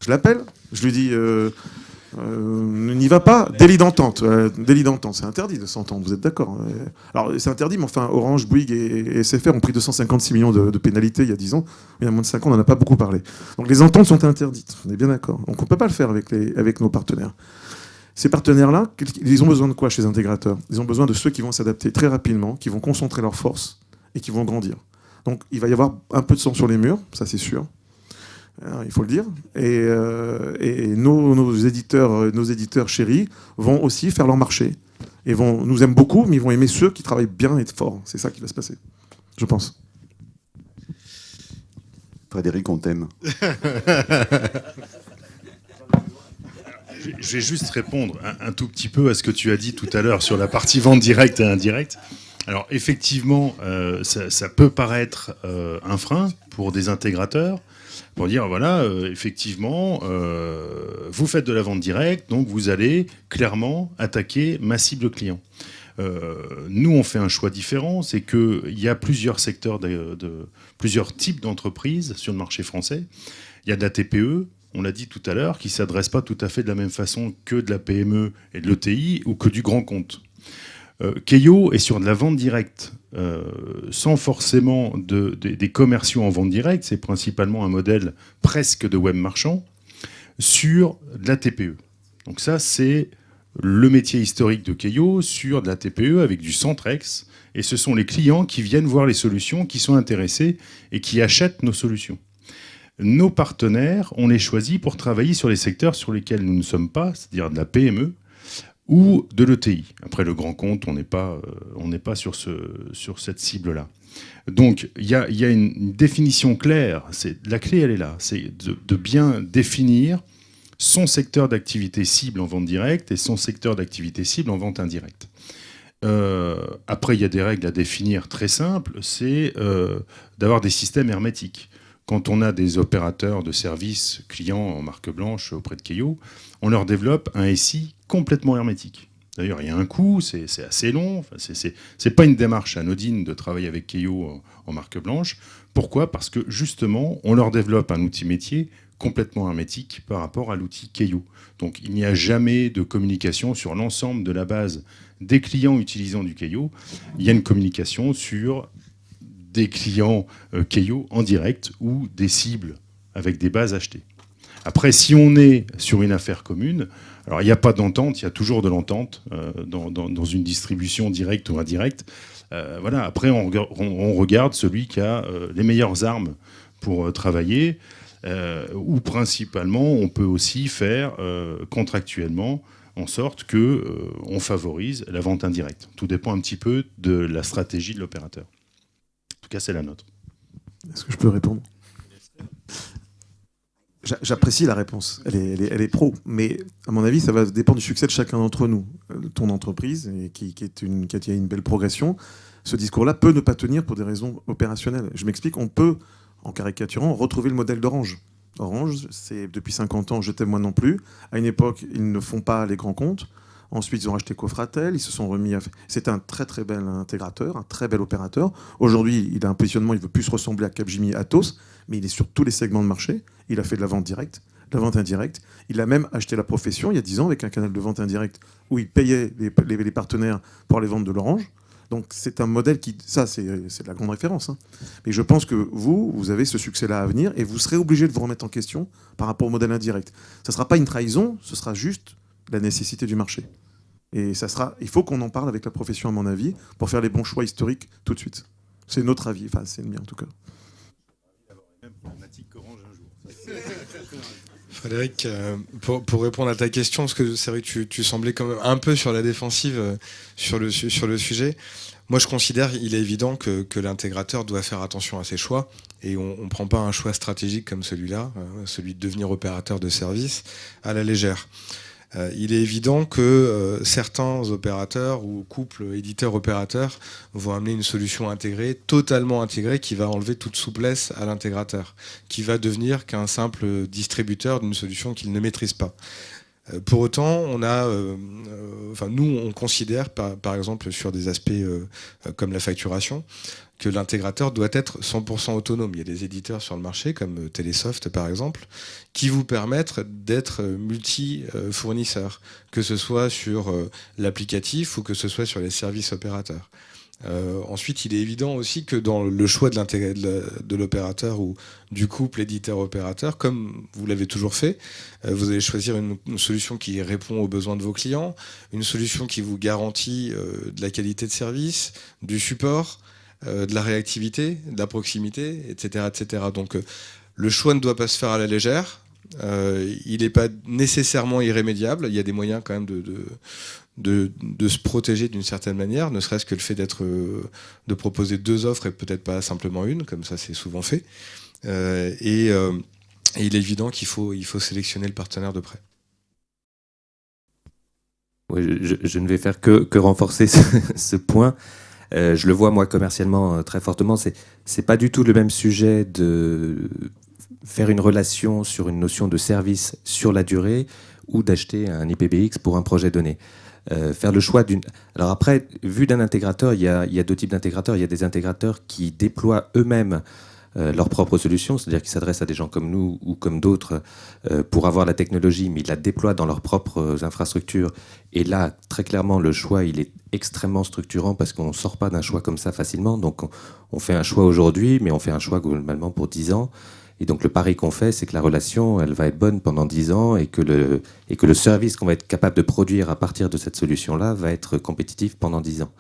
Je l'appelle, je lui dis n'y va pas, délit d'entente. Délit d'entente, c'est interdit de s'entendre, vous êtes d'accord? Alors c'est interdit, mais enfin Orange, Bouygues et SFR ont pris 256 millions de pénalités il y a 10 ans. Il y a moins de 5 ans, on n'en a pas beaucoup parlé. Donc les ententes sont interdites, on est bien d'accord. Donc on ne peut pas le faire avec nos partenaires. Ces partenaires-là, ils ont besoin de quoi chez les intégrateurs? Ils ont besoin de ceux qui vont s'adapter très rapidement, qui vont concentrer leurs forces et qui vont grandir. Donc il va y avoir un peu de sang sur les murs, ça c'est sûr. Il faut le dire. Et nos éditeurs chéris vont aussi faire leur marché. Et nous aiment beaucoup, mais ils vont aimer ceux qui travaillent bien et fort. C'est ça qui va se passer, je pense. Frédéric, on t'aime. Je vais juste répondre un tout petit peu à ce que tu as dit tout à l'heure sur la partie vente directe et indirecte. Alors effectivement, ça peut paraître un frein pour des intégrateurs, pour dire voilà, effectivement, vous faites de la vente directe, donc vous allez clairement attaquer ma cible client. Nous, on fait un choix différent, c'est qu'il y a plusieurs secteurs, plusieurs types d'entreprises sur le marché français. Il y a de la TPE, on l'a dit tout à l'heure, qui ne s'adresse pas tout à fait de la même façon que de la PME et de l'ETI ou que du grand compte. Keio est sur de la vente directe, sans forcément des commerciaux en vente directe, c'est principalement un modèle presque de web marchand, sur de la TPE. Donc ça, c'est le métier historique de Keio sur de la TPE avec du Centrex, et ce sont les clients qui viennent voir les solutions, qui sont intéressés et qui achètent nos solutions. Nos partenaires, on les choisit pour travailler sur les secteurs sur lesquels nous ne sommes pas, c'est-à-dire de la PME, ou de l'ETI. Après, le grand compte, on n'est pas sur cette cible-là. Donc, il y a une définition claire. La clé, elle est là. C'est de bien définir son secteur d'activité cible en vente directe et son secteur d'activité cible en vente indirecte. Après, il y a des règles à définir très simples. C'est d'avoir des systèmes hermétiques. Quand on a des opérateurs de services clients en marque blanche auprès de Keio, on leur développe un SI complètement hermétique. D'ailleurs, il y a un coût, c'est assez long. Enfin, c'est pas une démarche anodine de travailler avec Keio en marque blanche. Pourquoi? Parce que justement, on leur développe un outil métier complètement hermétique par rapport à l'outil Keio. Donc, il n'y a jamais de communication sur l'ensemble de la base des clients utilisant du Keio. Il y a une communication sur des clients Keio en direct ou des cibles avec des bases achetées. Après, si on est sur une affaire commune, alors il n'y a pas d'entente, il y a toujours de l'entente dans une distribution directe ou indirecte. Voilà. Après, on regarde celui qui a les meilleures armes pour travailler, ou principalement, on peut aussi faire contractuellement en sorte qu'on favorise la vente indirecte. Tout dépend un petit peu de la stratégie de l'opérateur. En tout cas, c'est la nôtre. Est-ce que je peux répondre? J'apprécie la réponse, elle est pro, mais à mon avis, ça va dépendre du succès de chacun d'entre nous. Ton entreprise, qui a une belle progression, ce discours-là peut ne pas tenir pour des raisons opérationnelles. Je m'explique, on peut, en caricaturant, retrouver le modèle d'Orange. Orange, c'est depuis 50 ans, je t'aime moi non plus. À une époque, ils ne font pas les grands comptes. Ensuite, ils ont racheté Cofratel, ils se sont remis à... C'est un très très bel intégrateur, un très bel opérateur. Aujourd'hui, il a un positionnement, il veut plus ressembler à Capgemini, Atos, mais il est sur tous les segments de marché. Il a fait de la vente directe, de la vente indirecte. Il a même acheté la profession il y a 10 ans avec un canal de vente indirecte où il payait les partenaires pour les ventes de l'Orange. Donc c'est un modèle qui... Ça, c'est de la grande référence. Hein. Mais je pense que vous avez ce succès-là à venir et vous serez obligé de vous remettre en question par rapport au modèle indirect. Ça ne sera pas une trahison, ce sera juste la nécessité du marché. Et il faut qu'on en parle avec la profession, à mon avis, pour faire les bons choix historiques tout de suite. C'est notre avis, enfin c'est le mien en tout cas. Frédéric, pour répondre à ta question, parce que c'est vrai que tu semblais quand même un peu sur la défensive sur le sujet. Moi, je considère qu'il est évident que l'intégrateur doit faire attention à ses choix et on ne prend pas un choix stratégique comme celui-là, celui de devenir opérateur de service, à la légère. Il est évident que certains opérateurs ou couples éditeurs-opérateurs vont amener une solution intégrée, totalement intégrée, qui va enlever toute souplesse à l'intégrateur, qui va devenir qu'un simple distributeur d'une solution qu'il ne maîtrise pas. Pour autant, nous, on considère, par exemple, sur des aspects comme la facturation, que l'intégrateur doit être 100% autonome. Il y a des éditeurs sur le marché, comme Telesoft par exemple, qui vous permettent d'être multi-fournisseurs, que ce soit sur l'applicatif ou que ce soit sur les services opérateurs. Ensuite, il est évident aussi que dans le choix de l'opérateur ou du couple éditeur-opérateur, comme vous l'avez toujours fait, vous allez choisir une solution qui répond aux besoins de vos clients, une solution qui vous garantit de la qualité de service, du support, de la réactivité, de la proximité, etc. etc. Donc le choix ne doit pas se faire à la légère. Il n'est pas nécessairement irrémédiable. Il y a des moyens quand même de se protéger d'une certaine manière, ne serait-ce que le fait de proposer 2 offres et peut-être pas simplement une, comme ça c'est souvent fait. Et il est évident qu'il faut sélectionner le partenaire de près. Oui, je ne vais faire que renforcer ce point. Je le vois moi commercialement très fortement. C'est pas du tout le même sujet de faire une relation sur une notion de service sur la durée ou d'acheter un IPBX pour un projet donné. Faire le choix d'une... Alors après, vu d'un intégrateur, il y a 2 types d'intégrateurs. Il y a des intégrateurs qui déploient eux-mêmes leur propre solution, c'est-à-dire qu'ils s'adressent à des gens comme nous ou comme d'autres pour avoir la technologie, mais ils la déploient dans leurs propres infrastructures. Et là, très clairement, le choix, il est extrêmement structurant parce qu'on ne sort pas d'un choix comme ça facilement. Donc on fait un choix aujourd'hui, mais on fait un choix globalement pour 10 ans. Et donc le pari qu'on fait, c'est que la relation, elle va être bonne pendant 10 ans et que le service qu'on va être capable de produire à partir de cette solution-là va être compétitif pendant 10 ans.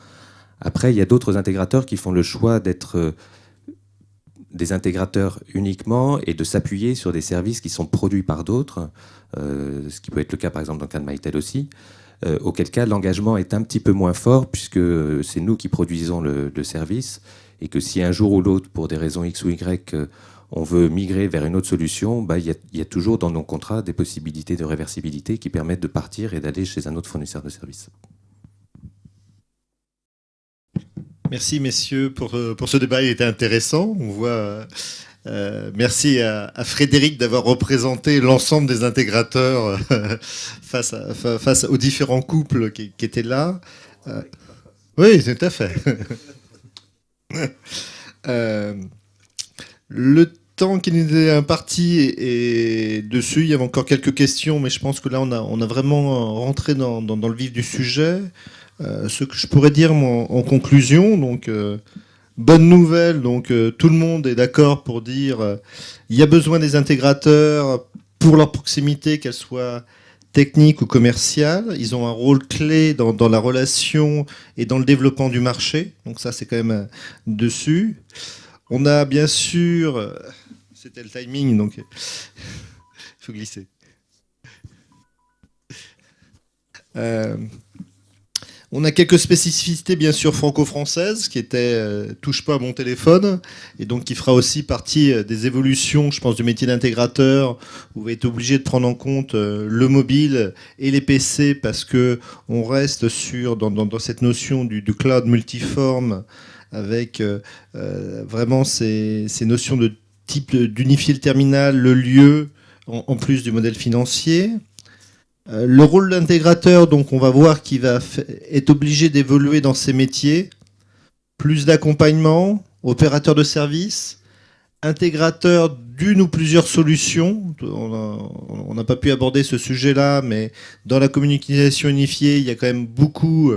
Après, il y a d'autres intégrateurs qui font le choix d'être des intégrateurs uniquement et de s'appuyer sur des services qui sont produits par d'autres, ce qui peut être le cas par exemple dans le cas de Mytel aussi, auquel cas l'engagement est un petit peu moins fort puisque c'est nous qui produisons le service et que si un jour ou l'autre, pour des raisons X ou Y, on veut migrer vers une autre solution, il y a toujours dans nos contrats des possibilités de réversibilité qui permettent de partir et d'aller chez un autre fournisseur de services. Merci messieurs pour ce débat, il était intéressant. On voit, merci à Frédéric d'avoir représenté l'ensemble des intégrateurs face aux différents couples qui étaient là. Oui, tout à fait. Le temps qui nous est imparti et dessus, il y avait encore quelques questions, mais je pense que là on a vraiment rentré dans le vif du sujet. Ce que je pourrais dire en conclusion, donc bonne nouvelle, donc tout le monde est d'accord pour dire il y a besoin des intégrateurs pour leur proximité, qu'elle soit technique ou commerciale. Ils ont un rôle clé dans la relation et dans le développement du marché. Donc ça, c'est quand même dessus. On a bien sûr... C'était le timing, donc il faut glisser. On a quelques spécificités bien sûr franco-françaises qui étaient touche pas à mon téléphone et donc qui fera aussi partie des évolutions, je pense, du métier d'intégrateur où vous êtes obligé de prendre en compte le mobile et les PC parce que on reste dans cette notion du cloud multiforme avec vraiment ces notions de type d'unifier le terminal, le lieu en plus du modèle financier. Le rôle d'intégrateur, donc on va voir qu'il va être obligé d'évoluer dans ses métiers. Plus d'accompagnement, opérateur de service, intégrateur d'une ou plusieurs solutions. On n'a pas pu aborder ce sujet-là, mais dans la communication unifiée, il y a quand même beaucoup...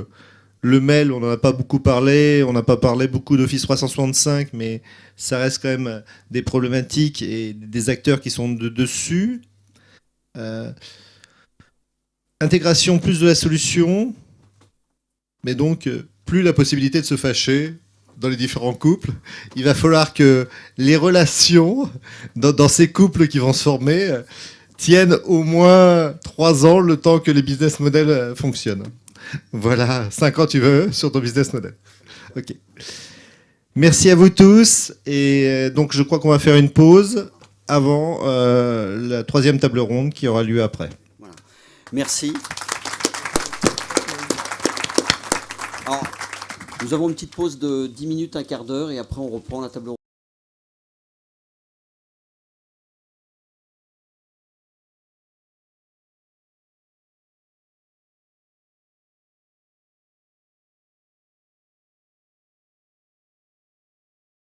Le mail, on n'en a pas beaucoup parlé, on n'a pas parlé beaucoup d'Office 365, mais ça reste quand même des problématiques et des acteurs qui sont dessus. Intégration plus de la solution, mais donc plus la possibilité de se fâcher dans les différents couples. Il va falloir que les relations dans ces couples qui vont se former tiennent au moins 3 ans, le temps que les business models fonctionnent. Voilà, 5 ans tu veux sur ton business model. Ok. Merci à vous tous. Et donc je crois qu'on va faire une pause avant la 3e table ronde qui aura lieu après. Merci. Alors, nous avons une petite pause de 10 minutes, un quart d'heure, et après on reprend la table ronde.